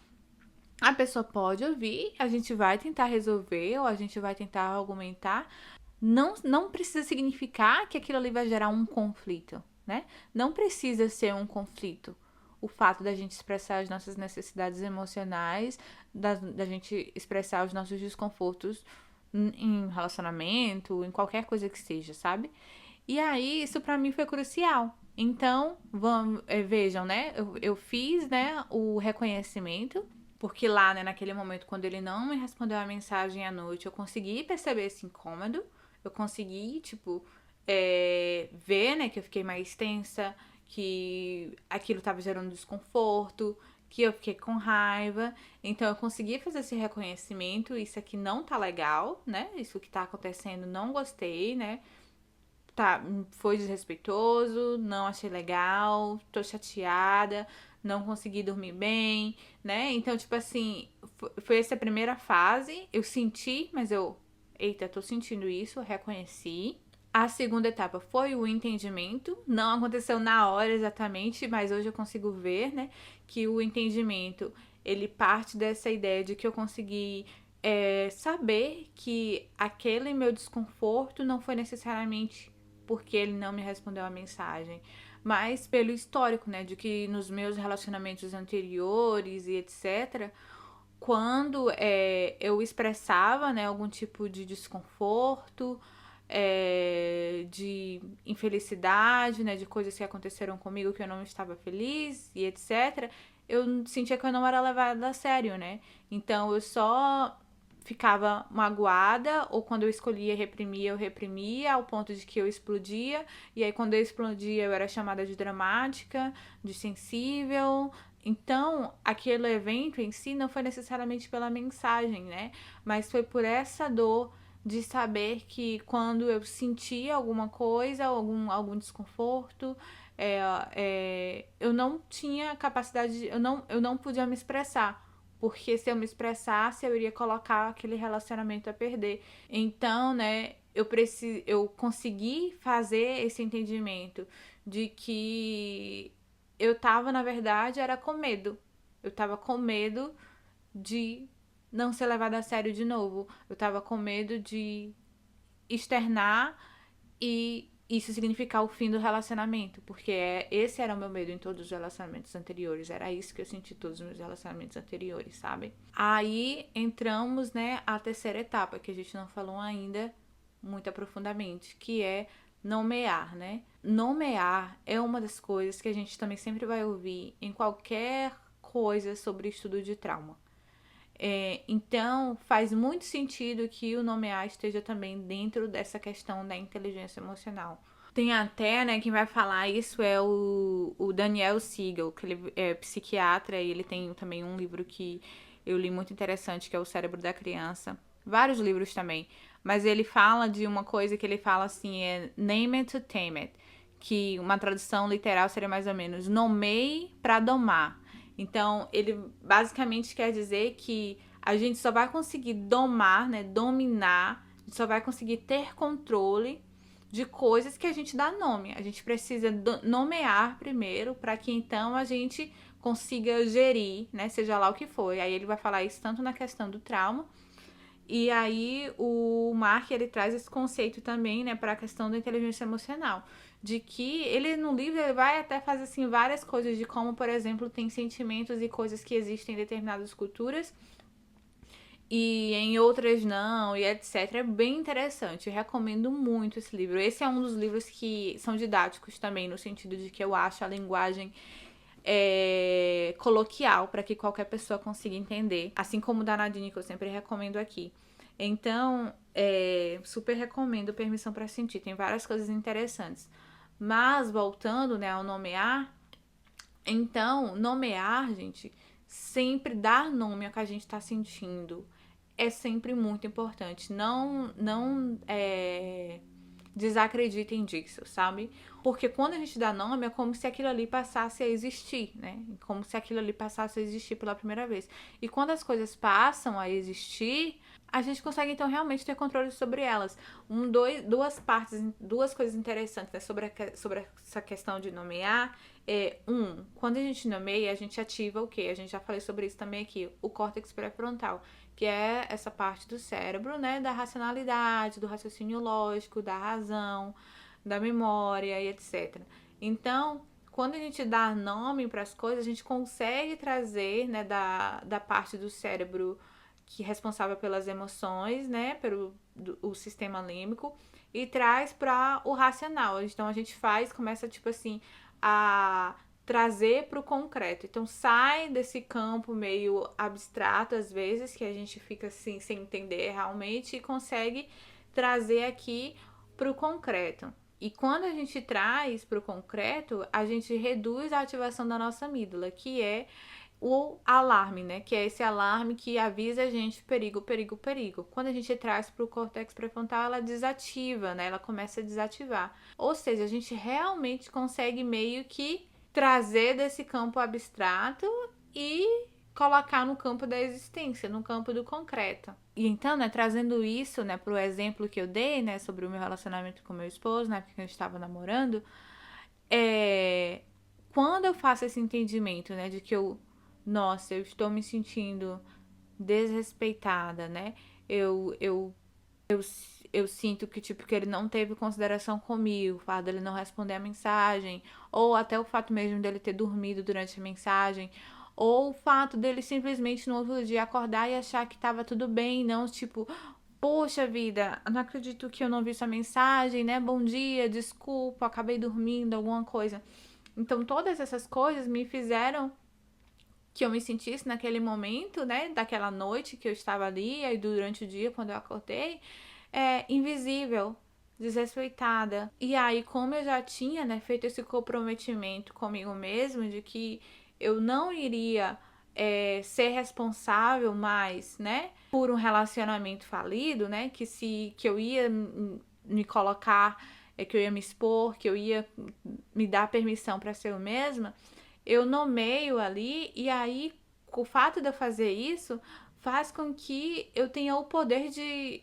A pessoa pode ouvir, a gente vai tentar resolver ou a gente vai tentar argumentar. Não precisa significar que aquilo ali vai gerar um conflito, né? Não precisa ser um conflito o fato da gente expressar as nossas necessidades emocionais, da gente expressar os nossos desconfortos em relacionamento, em qualquer coisa que seja, sabe? E aí, isso pra mim foi crucial. Então, vejam, né? Eu fiz, né, o reconhecimento, porque lá, né, naquele momento, quando ele não me respondeu a mensagem à noite, eu consegui perceber esse incômodo. Eu consegui, tipo, ver, né, que eu fiquei mais tensa, que aquilo tava gerando desconforto, que eu fiquei com raiva. Então, eu consegui fazer esse reconhecimento. Isso aqui não tá legal, né? Isso que tá acontecendo, não gostei, né? Tá, foi desrespeitoso, não achei legal, tô chateada, não consegui dormir bem, né? Então, tipo assim, foi essa a primeira fase. Eu senti, mas eita, tô sentindo isso, reconheci. A segunda etapa foi o entendimento. Não aconteceu na hora exatamente, mas hoje eu consigo ver, né, que o entendimento, ele parte dessa ideia de que eu consegui saber que aquele meu desconforto não foi necessariamente porque ele não me respondeu a mensagem, mas pelo histórico, né, de que nos meus relacionamentos anteriores e etc., quando eu expressava, né, algum tipo de desconforto, de infelicidade, né, de coisas que aconteceram comigo que eu não estava feliz e etc., eu sentia que eu não era levada a sério, né? Então eu só ficava magoada, ou quando eu escolhia reprimir, eu reprimia ao ponto de que eu explodia, e aí quando eu explodia eu era chamada de dramática, de sensível. Então, aquele evento em si não foi necessariamente pela mensagem, né? Mas foi por essa dor de saber que quando eu sentia alguma coisa, algum desconforto, eu não tinha capacidade, eu não podia me expressar. Porque se eu me expressasse, eu iria colocar aquele relacionamento a perder. Então, né, eu consegui fazer esse entendimento de que eu tava, na verdade, era com medo. Eu tava com medo de não ser levada a sério de novo. Eu tava com medo de externar e isso significar o fim do relacionamento, porque esse era o meu medo em todos os relacionamentos anteriores, era isso que eu senti em todos os meus relacionamentos anteriores, sabe? Aí entramos, né, a terceira etapa, que a gente não falou ainda muito aprofundadamente, que é nomear, né? Nomear é uma das coisas que a gente também sempre vai ouvir em qualquer coisa sobre estudo de trauma. Então, faz muito sentido que o nomear esteja também dentro dessa questão da inteligência emocional. Tem até, né, quem vai falar isso é o Daniel Siegel, que ele é psiquiatra e ele tem também um livro que eu li muito interessante, que é O Cérebro da Criança. Vários livros também. Mas ele fala de uma coisa que ele fala assim, name it to tame it. Que uma tradução literal seria mais ou menos nomeie para domar. Então, ele basicamente quer dizer que a gente só vai conseguir domar, né, dominar, a gente só vai conseguir ter controle de coisas que a gente dá nome. A gente precisa nomear primeiro para que então a gente consiga gerir, né, seja lá o que for. Aí ele vai falar isso tanto na questão do trauma. E aí o Mark, ele traz esse conceito também, né, para a questão da inteligência emocional, de que ele no livro ele vai até fazer assim várias coisas de como, por exemplo, tem sentimentos e coisas que existem em determinadas culturas e em outras não, e etc. É bem interessante, eu recomendo muito esse livro. Esse é um dos livros que são didáticos também, no sentido de que eu acho a linguagem coloquial para que qualquer pessoa consiga entender, assim como o da Nadine, que eu sempre recomendo aqui. Então, super recomendo Permissão para Sentir, tem várias coisas interessantes. Mas, voltando, né, ao nomear, então, nomear, gente, sempre dar nome ao que a gente está sentindo é sempre muito importante. Não desacreditem disso, sabe? Porque quando a gente dá nome, é como se aquilo ali passasse a existir, né? Como se aquilo ali passasse a existir pela primeira vez. E quando as coisas passam a existir, a gente consegue então realmente ter controle sobre elas. Duas coisas interessantes, né, sobre essa questão de nomear. Quando a gente nomeia, a gente ativa o quê? A gente já falei sobre isso também aqui, o córtex pré-frontal, que é essa parte do cérebro, né, da racionalidade, do raciocínio lógico, da razão, da memória e etc. Então, quando a gente dá nome para as coisas, a gente consegue trazer, né, da parte do cérebro que é responsável pelas emoções, né, o sistema límbico, e traz para o racional. Então a gente começa tipo assim a trazer para o concreto. Então sai desse campo meio abstrato às vezes, que a gente fica assim sem entender realmente, e consegue trazer aqui para o concreto. E quando a gente traz para o concreto, a gente reduz a ativação da nossa amígdala, que é o alarme, né? Que é esse alarme que avisa a gente perigo, perigo, perigo. Quando a gente traz para o córtex pré-frontal, ela desativa, né? Ela começa a desativar. Ou seja, a gente realmente consegue meio que trazer desse campo abstrato e colocar no campo da existência, no campo do concreto. E então, né, trazendo isso, né, pro exemplo que eu dei, né, sobre o meu relacionamento com meu esposo, né, porque eu estava namorando, quando eu faço esse entendimento, né, de que nossa, eu estou me sentindo desrespeitada, né, eu sinto que, tipo, que ele não teve consideração comigo, o fato dele não responder a mensagem, ou até o fato mesmo dele ter dormido durante a mensagem, ou o fato dele simplesmente no outro dia acordar e achar que tava tudo bem, não, tipo, poxa vida, não acredito que eu não vi sua mensagem, né, bom dia, desculpa, acabei dormindo, alguma coisa. Então, todas essas coisas me fizeram que eu me sentisse naquele momento, né, daquela noite que eu estava ali, aí durante o dia, quando eu acordei, invisível, desrespeitada. E aí, como eu já tinha, né, feito esse comprometimento comigo mesmo de que eu não iria ser responsável mais, né, por um relacionamento falido, né, que eu ia me colocar, que eu ia me expor, que eu ia me dar permissão para ser eu mesma, eu nomeio ali, e aí o fato de eu fazer isso faz com que eu tenha o poder de...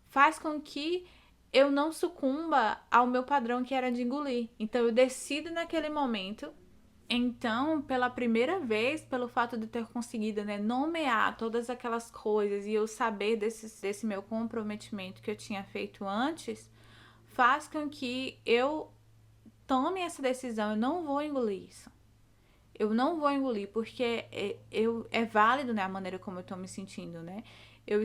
faz com que eu não sucumba ao meu padrão, que era de engolir. Então eu decido naquele momento. Então, pela primeira vez, pelo fato de eu ter conseguido, né, nomear todas aquelas coisas e eu saber desse meu comprometimento que eu tinha feito antes, faz com que eu tome essa decisão. Eu não vou engolir isso. Eu não vou engolir, porque é válido, né, a maneira como eu tô me sentindo, né? Eu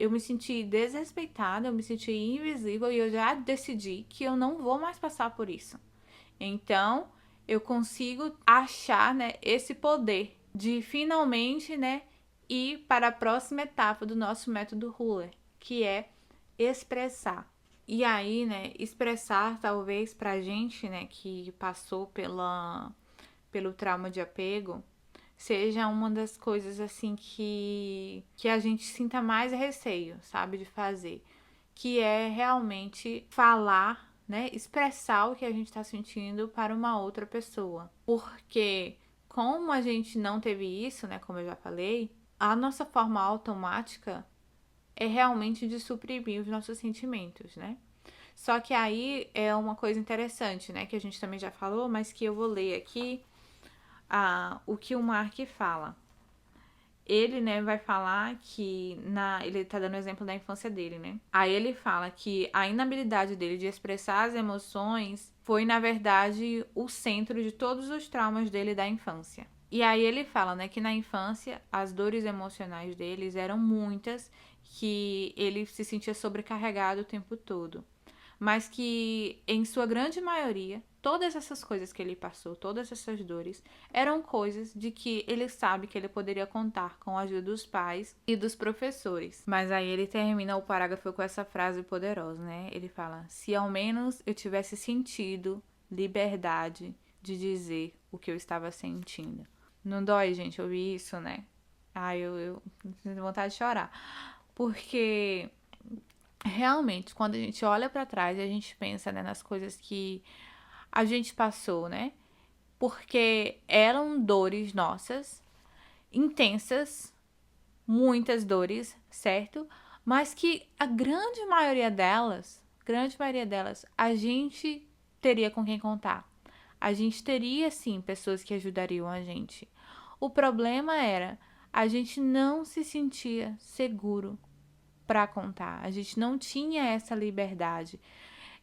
me senti desrespeitada, eu me senti invisível, e eu já decidi que eu não vou mais passar por isso. Então, eu consigo achar, né, esse poder de finalmente, né, ir para a próxima etapa do nosso método Ruler, que é expressar. E aí, né, expressar talvez pra gente, né, que passou pelo trauma de apego, seja uma das coisas, assim, que a gente sinta mais receio, sabe, de fazer. Que é realmente falar, né, expressar o que a gente tá sentindo para uma outra pessoa. Porque como a gente não teve isso, né, como eu já falei, a nossa forma automática é realmente de suprimir os nossos sentimentos, né? Só que aí é uma coisa interessante, né? Que a gente também já falou, mas que eu vou ler aqui o que o Mark fala. Ele, né, vai falar que ele tá dando o exemplo da infância dele, né? Aí ele fala que a inabilidade dele de expressar as emoções foi, na verdade, o centro de todos os traumas dele da infância. E aí ele fala, né, que na infância as dores emocionais deles eram muitas, que ele se sentia sobrecarregado o tempo todo. Mas que, em sua grande maioria, todas essas coisas que ele passou, todas essas dores, eram coisas de que ele sabe que ele poderia contar com a ajuda dos pais e dos professores. Mas aí ele termina o parágrafo com essa frase poderosa, né? Ele fala: se ao menos eu tivesse sentido liberdade de dizer o que eu estava sentindo. Não dói, gente, ouvir isso, né? Ai, eu tenho vontade de chorar. Porque realmente, quando a gente olha pra trás e a gente pensa, né, nas coisas que a gente passou, né? Porque eram dores nossas, intensas, muitas dores, certo? Mas que a grande maioria delas, a gente teria com quem contar. A gente teria, sim, pessoas que ajudariam a gente. O problema era, a gente não se sentia seguro para contar. A gente não tinha essa liberdade.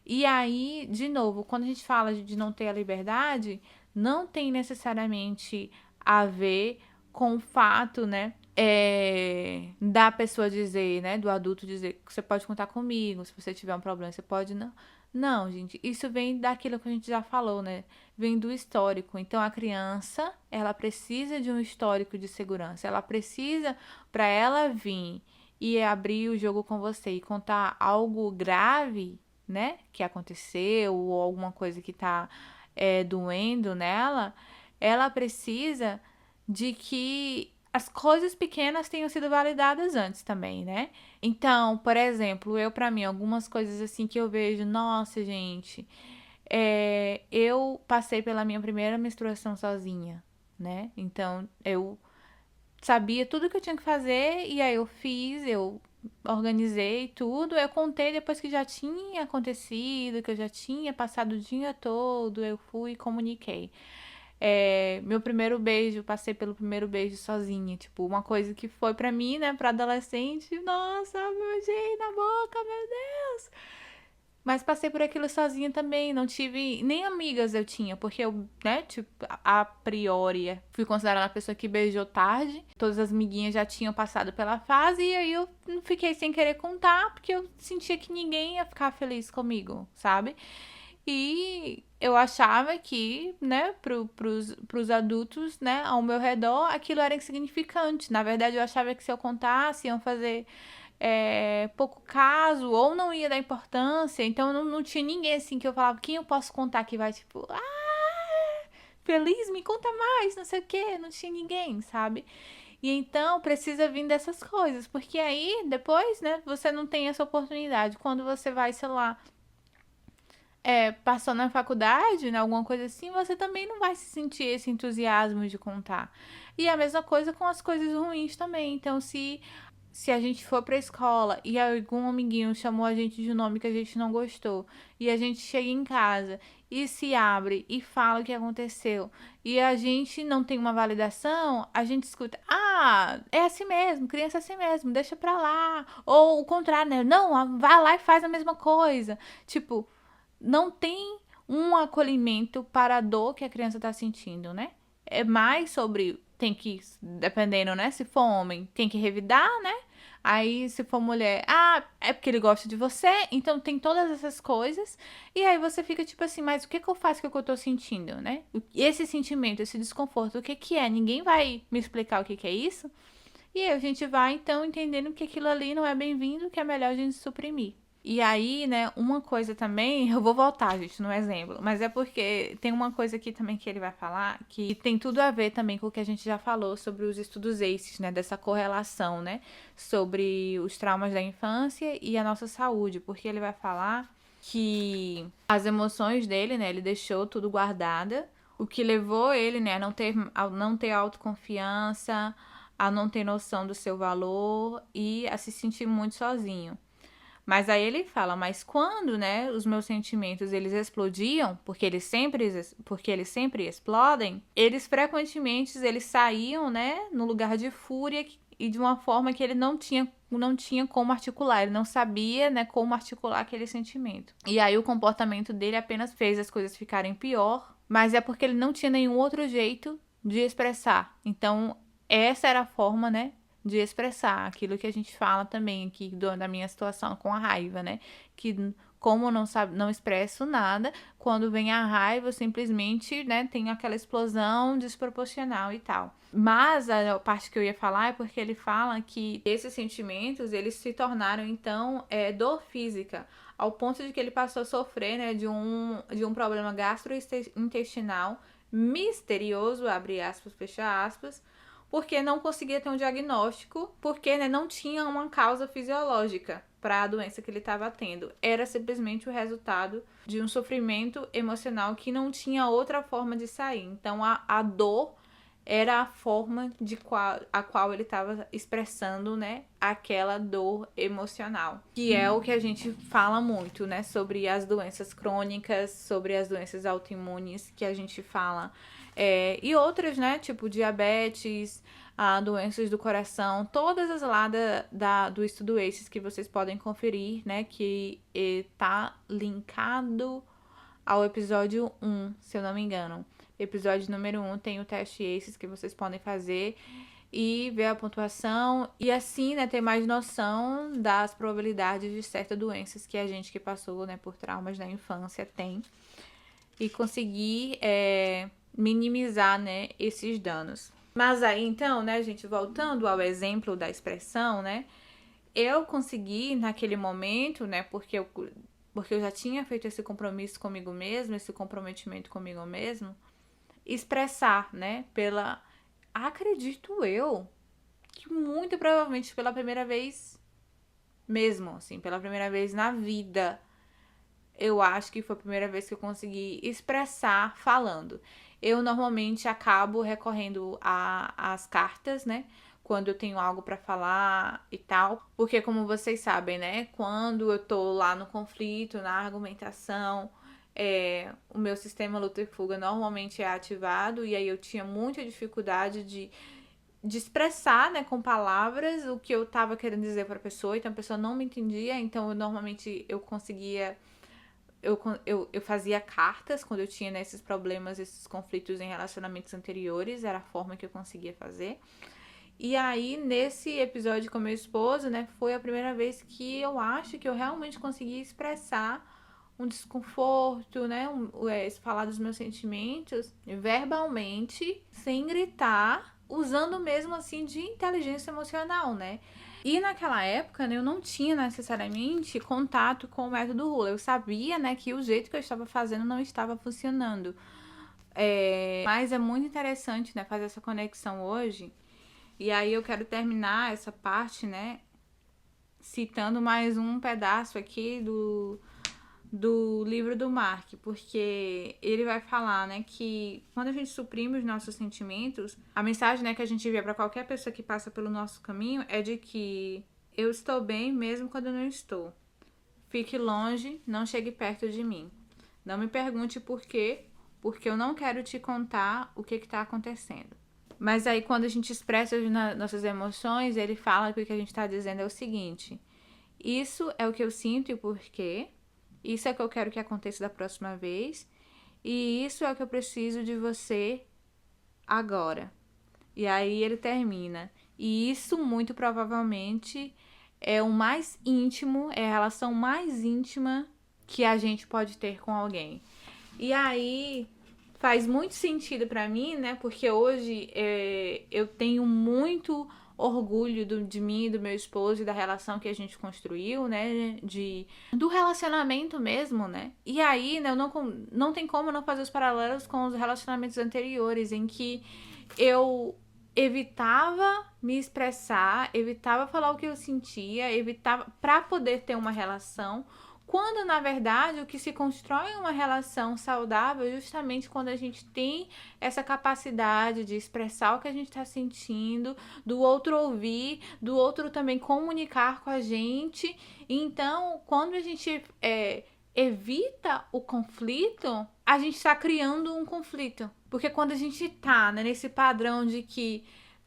E aí, de novo, quando a gente fala de não ter a liberdade, não tem necessariamente a ver com o fato, né, da pessoa dizer, né, do adulto dizer que você pode contar comigo, se você tiver um problema, você pode não. Não, gente, isso vem daquilo que a gente já falou, né? Vem do histórico. Então, a criança, ela precisa de um histórico de segurança. Ela precisa, para ela vir e abrir o jogo com você e contar algo grave, né, que aconteceu ou alguma coisa que tá doendo nela, ela precisa de que as coisas pequenas tenham sido validadas antes também, né? Então, por exemplo, pra mim, algumas coisas assim que eu vejo, nossa, gente, eu passei pela minha primeira menstruação sozinha, né? Então, eu sabia tudo que eu tinha que fazer e aí eu fiz, eu organizei tudo, eu contei depois que já tinha acontecido, que eu já tinha passado o dia todo, eu fui e comuniquei. Meu primeiro beijo, passei pelo primeiro beijo sozinha, tipo, uma coisa que foi pra mim, né, pra adolescente, nossa, beijei na boca, meu Deus! Mas passei por aquilo sozinha também, não tive, nem amigas eu tinha, porque eu, né, tipo, a priori fui considerada uma pessoa que beijou tarde, todas as amiguinhas já tinham passado pela fase, e aí eu fiquei sem querer contar, porque eu sentia que ninguém ia ficar feliz comigo, sabe? E eu achava que, né, pros adultos, né, ao meu redor, aquilo era insignificante. Na verdade, eu achava que se eu contasse, iam fazer pouco caso, ou não ia dar importância. Então, não tinha ninguém assim que eu falava, quem eu posso contar que vai, tipo, feliz, me conta mais, não sei o quê. Não tinha ninguém, sabe? E então, precisa vir dessas coisas, porque aí, depois, né, você não tem essa oportunidade. Quando você vai, sei lá, passou na faculdade, né, alguma coisa assim, você também não vai se sentir esse entusiasmo de contar. E a mesma coisa com as coisas ruins também. Então, se a gente for pra escola e algum amiguinho chamou a gente de um nome que a gente não gostou, e a gente chega em casa e se abre e fala o que aconteceu, e a gente não tem uma validação, a gente escuta, é assim mesmo, criança é assim mesmo, deixa pra lá. Ou o contrário, né? Não, vai lá e faz a mesma coisa. Tipo, não tem um acolhimento para a dor que a criança está sentindo, né? É mais sobre, tem que, dependendo, né? Se for homem, tem que revidar, né? Aí, se for mulher, é porque ele gosta de você, então tem todas essas coisas. E aí você fica tipo assim, mas o que eu faço com o que eu tô sentindo, né? Esse sentimento, esse desconforto, o que é? Ninguém vai me explicar o que é isso? E aí a gente vai, então, entendendo que aquilo ali não é bem-vindo, que é melhor a gente suprimir. E aí, né, uma coisa também, eu vou voltar, gente, no exemplo, mas é porque tem uma coisa aqui também que ele vai falar que tem tudo a ver também com o que a gente já falou sobre os estudos ACEs, né, dessa correlação, né, sobre os traumas da infância e a nossa saúde, porque ele vai falar que as emoções dele, né, ele deixou tudo guardada, o que levou ele, né, a não ter autoconfiança, a não ter noção do seu valor e a se sentir muito sozinho. Mas aí ele fala, mas quando, né, os meus sentimentos eles explodiam, porque eles sempre explodem, eles frequentemente eles saíam, né, no lugar de fúria e de uma forma que ele não tinha como articular, ele não sabia, né, como articular aquele sentimento. E aí o comportamento dele apenas fez as coisas ficarem pior, mas é porque ele não tinha nenhum outro jeito de expressar. Então, essa era a forma, né, de expressar aquilo que a gente fala também aqui da minha situação com a raiva, né? Que como eu não expresso nada, quando vem a raiva, eu simplesmente, né, tenho aquela explosão desproporcional e tal. Mas a parte que eu ia falar é porque ele fala que esses sentimentos, eles se tornaram, então, dor física, ao ponto de que ele passou a sofrer, né, de um problema gastrointestinal misterioso, abre aspas, fecha aspas, porque não conseguia ter um diagnóstico, porque, né, não tinha uma causa fisiológica para a doença que ele estava tendo. Era simplesmente o resultado de um sofrimento emocional que não tinha outra forma de sair. Então, a dor era a forma a qual ele estava expressando, né, aquela dor emocional. Que é o que a gente fala muito, né, sobre as doenças crônicas, sobre as doenças autoimunes, que a gente fala. E outras, né, tipo diabetes, doenças do coração, todas as lá do estudo ACEs que vocês podem conferir, né, que tá linkado ao episódio 1, se eu não me engano. Episódio número 1 tem o teste ACEs que vocês podem fazer e ver a pontuação e assim, né, ter mais noção das probabilidades de certas doenças que a gente que passou, né, por traumas da infância tem e conseguir minimizar, né, esses danos. Mas aí, então, né, gente, voltando ao exemplo da expressão, né, eu consegui naquele momento, né, porque eu já tinha feito esse compromisso comigo mesmo, esse comprometimento comigo mesmo, expressar, né, acredito eu, que muito provavelmente pela primeira vez mesmo, assim, pela primeira vez na vida, eu acho que foi a primeira vez que eu consegui expressar falando. Eu normalmente acabo recorrendo às cartas, né? Quando eu tenho algo para falar e tal. Porque, como vocês sabem, né? Quando eu tô lá no conflito, na argumentação, o meu sistema luta e fuga normalmente é ativado. E aí eu tinha muita dificuldade de expressar, né, com palavras o que eu tava querendo dizer para a pessoa. Então a pessoa não me entendia. Então normalmente eu conseguia. Eu fazia cartas quando eu tinha, né, esses problemas, esses conflitos em relacionamentos anteriores, era a forma que eu conseguia fazer. E aí, nesse episódio com meu esposo, né, foi a primeira vez que eu acho que eu realmente consegui expressar um desconforto, né, falar dos meus sentimentos verbalmente, sem gritar, usando mesmo assim de inteligência emocional, né? E naquela época, né, eu não tinha necessariamente contato com o método Hula. Eu sabia, né, que o jeito que eu estava fazendo não estava funcionando. Mas é muito interessante, né, fazer essa conexão hoje. E aí eu quero terminar essa parte, né, citando mais um pedaço aqui do livro do Mark, porque ele vai falar, né, que quando a gente suprime os nossos sentimentos, a mensagem, né, que a gente envia para qualquer pessoa que passa pelo nosso caminho é de que eu estou bem mesmo quando eu não estou. Fique longe, não chegue perto de mim. Não me pergunte por quê, porque eu não quero te contar o que está acontecendo. Mas aí quando a gente expressa as nossas emoções, ele fala que o que a gente está dizendo é o seguinte: isso é o que eu sinto e por quê. Isso é o que eu quero que aconteça da próxima vez. E isso é o que eu preciso de você agora. E aí ele termina. E isso, muito provavelmente, é o mais íntimo, é a relação mais íntima que a gente pode ter com alguém. E aí faz muito sentido pra mim, né? Porque hoje eu tenho muito orgulho de mim, do meu esposo e da relação que a gente construiu, né? Do relacionamento mesmo, né? E aí, né, não tem como não fazer os paralelos com os relacionamentos anteriores, em que eu evitava me expressar, evitava falar o que eu sentia, evitava para poder ter uma relação, quando na verdade o que se constrói é uma relação saudável é justamente quando a gente tem essa capacidade de expressar o que a gente está sentindo, do outro ouvir, do outro também comunicar com a gente. Então, quando a gente evita o conflito, a gente está criando um conflito. Porque quando a gente tá, né, nesse padrão de que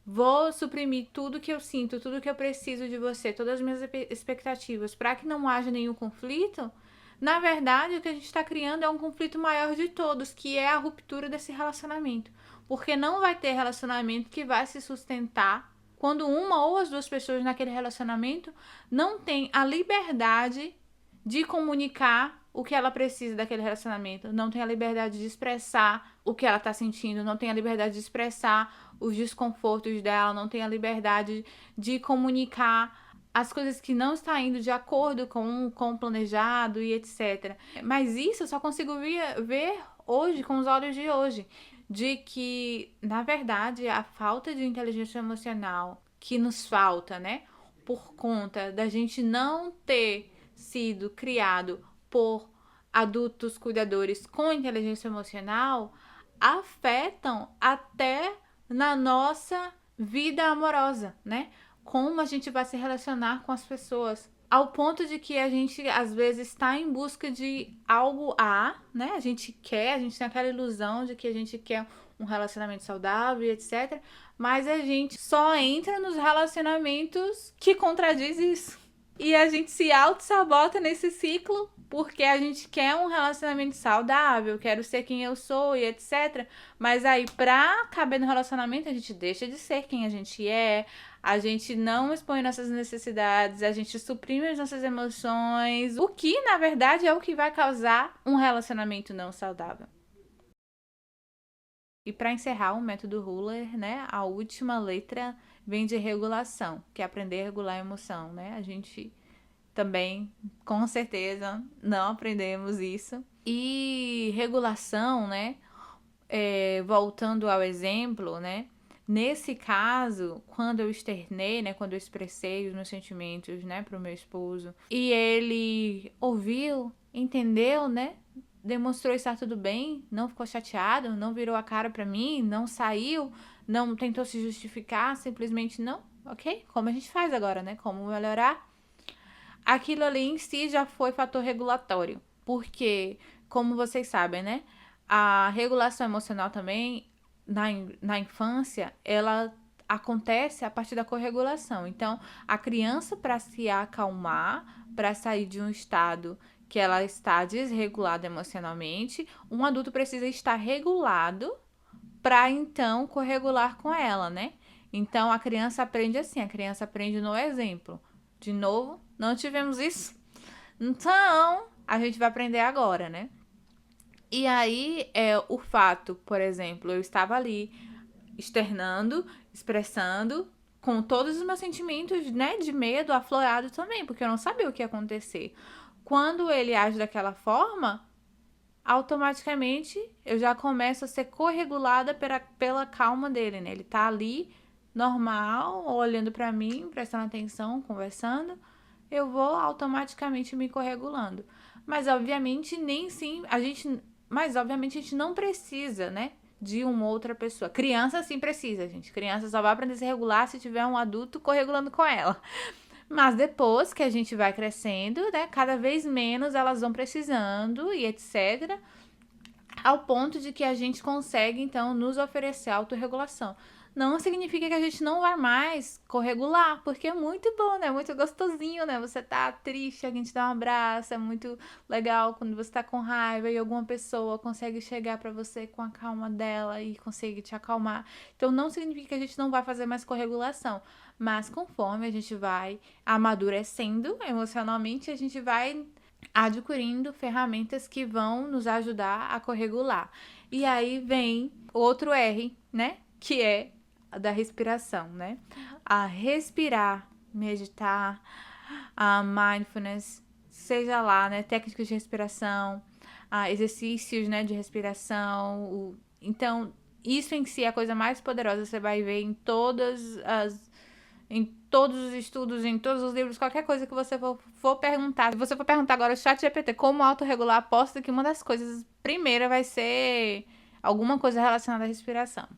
vou suprimir tudo que eu sinto, tudo que eu preciso de você, todas as minhas expectativas, para que não haja nenhum conflito, na verdade, o que a gente está criando é um conflito maior de todos, que é a ruptura desse relacionamento. Porque não vai ter relacionamento que vai se sustentar quando uma ou as duas pessoas naquele relacionamento não tem a liberdade de comunicar o que ela precisa daquele relacionamento, não tem a liberdade de expressar o que ela tá sentindo, não tem a liberdade de expressar os desconfortos dela, não tem a liberdade de comunicar as coisas que não estão indo de acordo com o planejado e etc. Mas isso eu só consigo ver hoje, com os olhos de hoje, de que, na verdade, a falta de inteligência emocional que nos falta, né, por conta da gente não ter sido criado por adultos cuidadores com inteligência emocional, afetam até na nossa vida amorosa, né? Como a gente vai se relacionar com as pessoas. Ao ponto de que a gente, às vezes, está em busca de algo né? A gente tem aquela ilusão de que a gente quer um relacionamento saudável e etc. Mas a gente só entra nos relacionamentos que contradiz isso. E a gente se auto-sabota nesse ciclo porque a gente quer um relacionamento saudável, quero ser quem eu sou e etc. Mas aí, pra caber no relacionamento, a gente deixa de ser quem a gente a gente não expõe nossas necessidades, a gente suprime as nossas emoções, o que, na verdade, é o que vai causar um relacionamento não saudável. E para encerrar o método Ruler, né, a última letra vem de regulação, que é aprender a regular a emoção, né? A gente também, com certeza, não aprendemos isso. E regulação, né, voltando ao exemplo, né, nesse caso, quando eu externei, né, quando eu expressei os meus sentimentos, né, pro meu esposo, e ele ouviu, entendeu, né, demonstrou estar tudo bem, não ficou chateado, não virou a cara pra mim, não saiu, não tentou se justificar, simplesmente não, ok? Como a gente faz agora, né? Como melhorar? Aquilo ali em si já foi fator regulatório, porque, como vocês sabem, né? A regulação emocional também, na infância, ela acontece a partir da corregulação. Então, a criança, para se acalmar, para sair de um estado que ela está desregulada emocionalmente, um adulto precisa estar regulado para então corregular com ela, né? Então a criança aprende assim, a criança aprende no exemplo. De novo, não tivemos isso? Então, a gente vai aprender agora, né? E aí, o fato, por exemplo, eu estava ali externando, expressando, com todos os meus sentimentos, né, de medo aflorado também, porque eu não sabia o que ia acontecer. Quando ele age daquela forma, automaticamente eu já começo a ser corregulada pela calma dele, né? Ele tá ali, normal, olhando pra mim, prestando atenção, conversando, eu vou automaticamente me corregulando. Mas obviamente mas obviamente a gente não precisa, né, de uma outra pessoa. Criança sim precisa, gente. Criança só vai aprender a se regular se tiver um adulto corregulando com ela. Mas depois que a gente vai crescendo, né, cada vez menos elas vão precisando e etc. Ao ponto de que a gente consegue, então, nos oferecer autorregulação. Não significa que a gente não vai mais corregular, porque é muito bom, né? Muito gostosinho, né? Você tá triste, alguém te dá um abraço, é muito legal quando você tá com raiva e alguma pessoa consegue chegar pra você com a calma dela e consegue te acalmar. Então, não significa que a gente não vai fazer mais corregulação, mas conforme a gente vai amadurecendo emocionalmente, a gente vai adquirindo ferramentas que vão nos ajudar a corregular. E aí vem outro R, né? Que é da respiração, né? A respirar, meditar, a mindfulness, seja lá, né? Técnicas de respiração, exercícios, né? De respiração. Então, isso em si é a coisa mais poderosa. Você vai ver em todos os estudos, em todos os livros, qualquer coisa que você for perguntar. Se você for perguntar agora o ChatGPT como autorregular, aposto que uma das coisas primeira vai ser alguma coisa relacionada à respiração.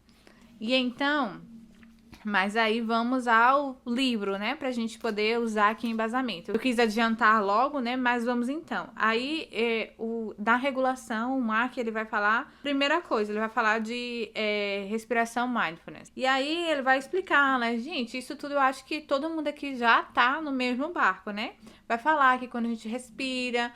E então, mas aí vamos ao livro, né, pra gente poder usar aqui em embasamento. Eu quis adiantar logo, né, mas vamos então. Aí, da regulação, o Mark, ele vai falar, primeira coisa, ele vai falar de respiração mindfulness. E aí ele vai explicar, né, gente, isso tudo eu acho que todo mundo aqui já tá no mesmo barco, né? Vai falar que quando a gente respira,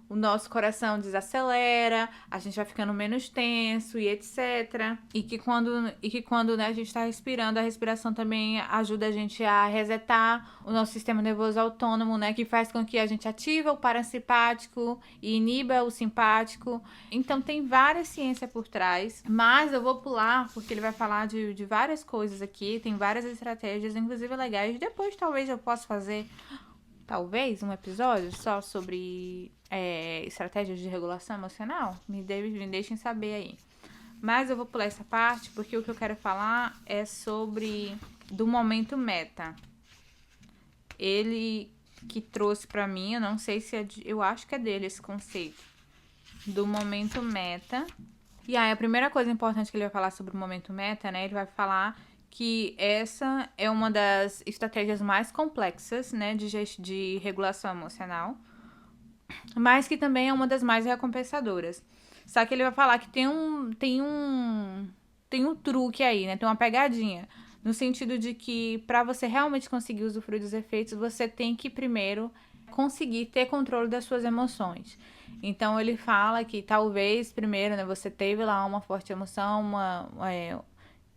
o nosso coração desacelera, a gente vai ficando menos tenso e etc. E que quando né, a gente está respirando, a respiração também ajuda a gente a resetar o nosso sistema nervoso autônomo, né? Que faz com que a gente ativa o parasimpático e iniba o simpático. Então tem várias ciências por trás, mas eu vou pular porque ele vai falar de várias coisas aqui, tem várias estratégias, inclusive legais. Depois talvez eu possa fazer um episódio só sobre estratégias de regulação emocional. Me deixem saber aí. Mas eu vou pular essa parte porque o que eu quero falar é sobre do momento meta. Ele que trouxe pra mim, eu não sei se eu acho que é dele esse conceito do momento meta. E aí a primeira coisa importante que ele vai falar sobre o momento meta, né? Ele vai falar que essa é uma das estratégias mais complexas, né, de regulação emocional, mas que também é uma das mais recompensadoras. Só que ele vai falar que tem um truque aí, né, tem uma pegadinha, no sentido de que para você realmente conseguir usufruir dos efeitos, você tem que primeiro conseguir ter controle das suas emoções. Então ele fala que talvez primeiro, né, você teve lá uma forte emoção,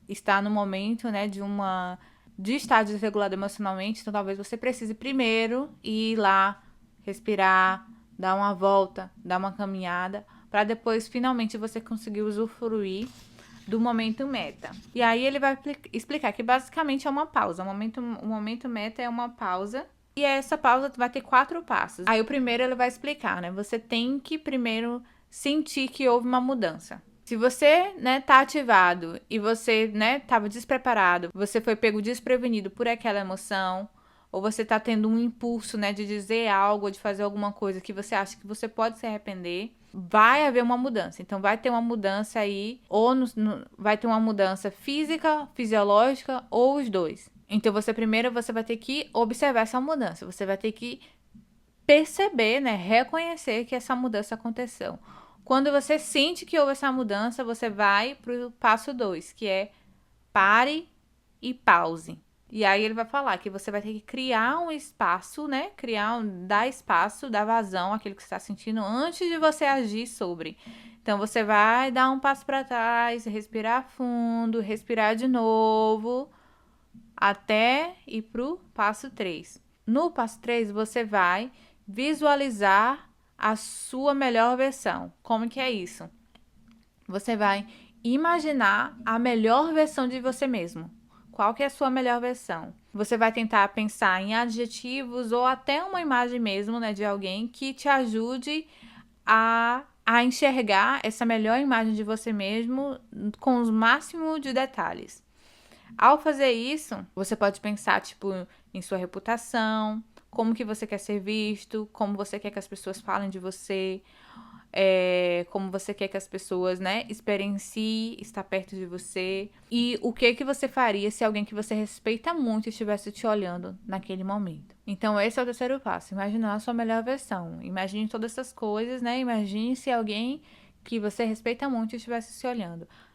está no momento, né, de estar desregulado emocionalmente, então talvez você precise primeiro ir lá, respirar, dar uma volta, dar uma caminhada, para depois finalmente você conseguir usufruir do momento meta. E aí ele vai explicar que basicamente é uma pausa. O momento meta é uma pausa. E essa pausa vai ter 4 passos. Aí o primeiro ele vai explicar, né? Você tem que primeiro sentir que houve uma mudança. Se você, né, tá ativado e você, né, tava despreparado, você foi pego desprevenido por aquela emoção, ou você tá tendo um impulso, né, de dizer algo, de fazer alguma coisa que você acha que você pode se arrepender, vai haver uma mudança. Então vai ter uma mudança aí, ou vai ter uma mudança física, fisiológica, ou os dois. Então você vai ter que observar essa mudança, você vai ter que perceber, né, reconhecer que essa mudança aconteceu. Quando você sente que houve essa mudança, você vai pro passo 2, que é pare e pause. E aí ele vai falar que você vai ter que criar um espaço, né? Dar espaço, dar vazão àquilo que você está sentindo antes de você agir sobre. Então você vai dar um passo para trás, respirar fundo, respirar de novo, até ir pro passo 3. No passo 3, você vai visualizar a sua melhor versão. Como que é isso? Você vai imaginar a melhor versão de você mesmo. Qual que é a sua melhor versão? Você vai tentar pensar em adjetivos ou até uma imagem mesmo, né, de alguém que te ajude a enxergar essa melhor imagem de você mesmo com os máximos de detalhes. Ao fazer isso, você pode pensar, tipo, em sua reputação, como que você quer ser visto, como você quer que as pessoas falem de você, como você quer que as pessoas, né, experienciem estar perto de você. E o que você faria se alguém que você respeita muito estivesse te olhando naquele momento. Então, esse é o terceiro passo. Imaginar a sua melhor versão. Imagine todas essas coisas, né? Imagine se alguém que você respeita muito estivesse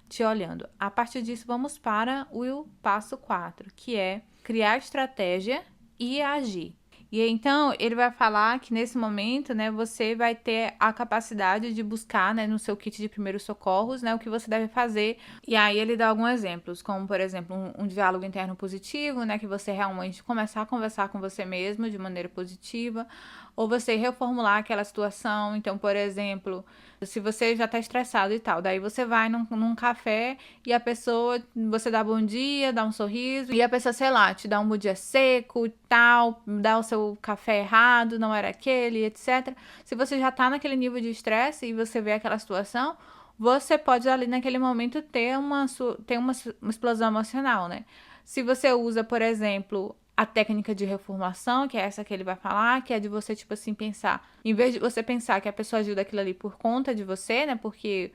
te olhando. A partir disso, vamos para o passo 4, que é criar estratégia e agir. E então, ele vai falar que nesse momento, né, você vai ter a capacidade de buscar, né, no seu kit de primeiros socorros, né, o que você deve fazer. E aí ele dá alguns exemplos, como, por exemplo, um diálogo interno positivo, né, que você realmente começar a conversar com você mesmo de maneira positiva, ou você reformular aquela situação. Então, por exemplo, se você já tá estressado e tal, daí você vai num café e a pessoa, você dá bom dia, dá um sorriso, e a pessoa, sei lá, te dá um bom dia seco e tal, dá o seu café errado, não era aquele, etc. Se você já tá naquele nível de estresse e você vê aquela situação, você pode ali naquele momento ter uma explosão emocional, né? Se você usa, por exemplo, a técnica de reformulação, que é essa que ele vai falar, que é de você, tipo assim, pensar, em vez de você pensar que a pessoa agiu daquilo ali por conta de você, né, porque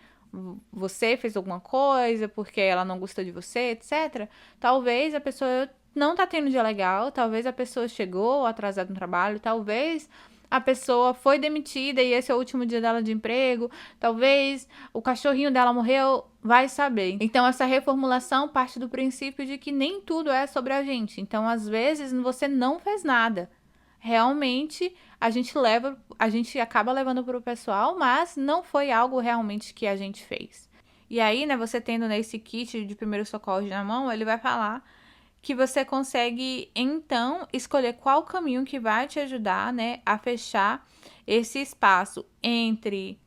você fez alguma coisa, porque ela não gostou de você, etc. Talvez a pessoa não tá tendo um dia legal, talvez a pessoa chegou atrasada no trabalho, talvez a pessoa foi demitida e esse é o último dia dela de emprego, talvez o cachorrinho dela morreu, vai saber. Então, essa reformulação parte do princípio de que nem tudo é sobre a gente. Então, às vezes, você não fez nada. realmente a gente acaba levando para o pessoal, mas não foi algo realmente que a gente fez. E aí, né, você tendo nesse kit de primeiros socorros na mão, ele vai falar que você consegue, então, escolher qual caminho que vai te ajudar, né, a fechar esse espaço entre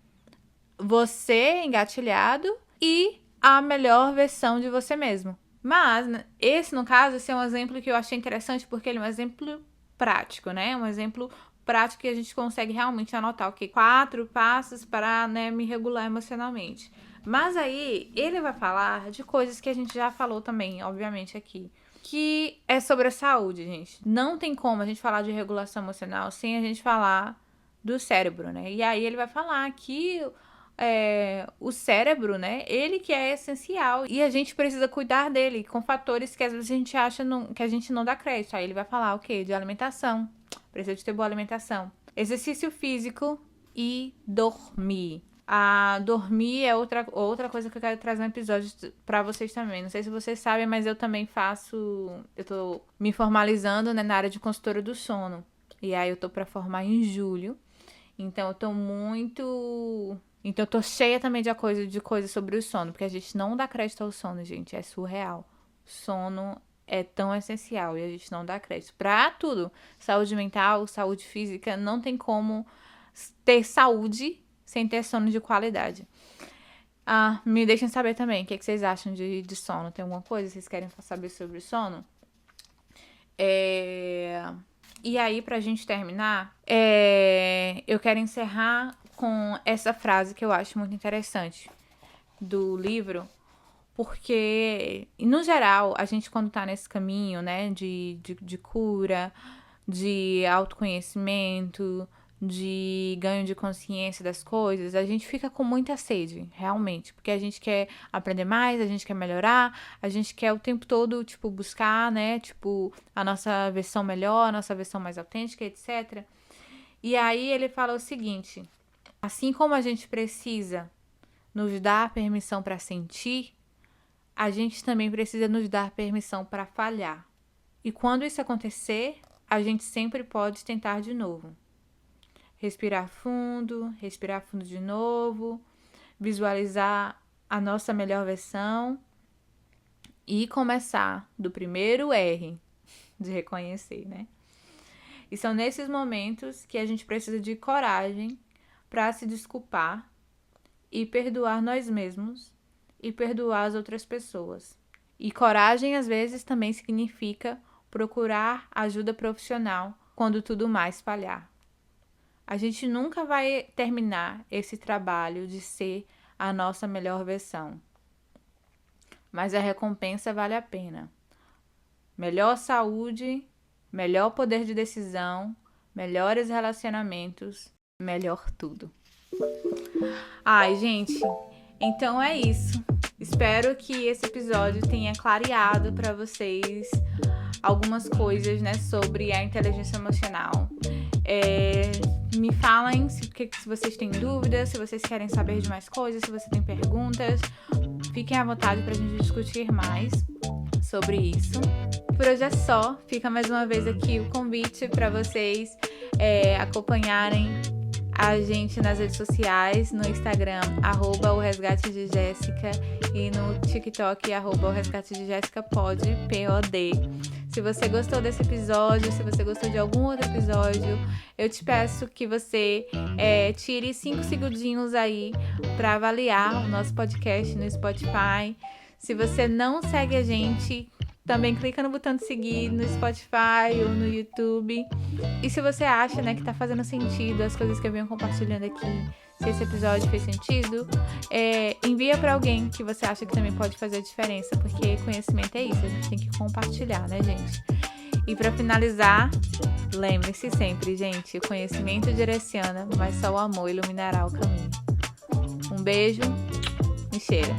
você engatilhado e a melhor versão de você mesmo. Mas, esse, no caso, esse é um exemplo que eu achei interessante, porque ele é um exemplo prático, né? Um exemplo prático que a gente consegue realmente anotar, 4 passos para, né, me regular emocionalmente. Mas aí, ele vai falar de coisas que a gente já falou também, obviamente, aqui. Que é sobre a saúde, gente. Não tem como a gente falar de regulação emocional sem a gente falar do cérebro, né? E aí ele vai falar que o cérebro, né? Ele que é essencial e a gente precisa cuidar dele com fatores que às vezes a gente acha que a gente não dá crédito. Aí ele vai falar o quê? De alimentação. Precisa de ter boa alimentação. Exercício físico e dormir. Dormir é outra coisa que eu quero trazer um episódio pra vocês também. Não sei se vocês sabem, mas eu também eu tô me formalizando, né, na área de consultora do sono. E aí eu tô pra formar em julho. Então eu tô cheia também de coisa sobre o sono, porque a gente não dá crédito ao sono, gente. É surreal. Sono é tão essencial e a gente não dá crédito pra tudo. Saúde mental, saúde física, não tem como ter saúde sem ter sono de qualidade. Me deixem saber também o que vocês acham de sono. Tem alguma coisa que vocês querem saber sobre sono? E aí, pra gente terminar, eu quero encerrar com essa frase que eu acho muito interessante do livro, porque, no geral, a gente quando tá nesse caminho, né, de cura, de autoconhecimento, de ganho de consciência das coisas, a gente fica com muita sede, realmente, porque a gente quer aprender mais, a gente quer melhorar, a gente quer o tempo todo, tipo, buscar, né, tipo, a nossa versão melhor, a nossa versão mais autêntica, etc. E aí ele fala o seguinte: assim como a gente precisa nos dar permissão para sentir, a gente também precisa nos dar permissão para falhar. E quando isso acontecer, a gente sempre pode tentar de novo. Respirar fundo de novo, visualizar a nossa melhor versão e começar do primeiro R de reconhecer, né? E são nesses momentos que a gente precisa de coragem para se desculpar e perdoar nós mesmos e perdoar as outras pessoas. E coragem, às vezes, também significa procurar ajuda profissional quando tudo mais falhar. A gente nunca vai terminar esse trabalho de ser a nossa melhor versão. Mas a recompensa vale a pena. Melhor saúde, melhor poder de decisão, melhores relacionamentos, melhor tudo. Ai, gente, então é isso. Espero que esse episódio tenha clareado para vocês algumas coisas, né, sobre a inteligência emocional. Me falem se vocês têm dúvidas, se vocês querem saber de mais coisas, se você tem perguntas. Fiquem à vontade para a gente discutir mais sobre isso. Por hoje é só. Fica mais uma vez aqui o convite para vocês acompanharem a gente nas redes sociais, no Instagram, @oresgatedejessica, e no TikTok, @oresgatedejessicapod, POD. Se você gostou desse episódio, se você gostou de algum outro episódio, eu te peço que você tire 5 segundinhos aí para avaliar o nosso podcast no Spotify. Se você não segue a gente, também clica no botão de seguir no Spotify ou no YouTube. E se você acha, né, que tá fazendo sentido as coisas que eu venho compartilhando aqui, se esse episódio fez sentido, envia pra alguém que você acha que também pode fazer a diferença, porque conhecimento é isso, a gente tem que compartilhar, né, gente? E pra finalizar, lembre-se sempre, gente, o conhecimento direciona, mas só o amor iluminará o caminho. Um beijo, me cheira.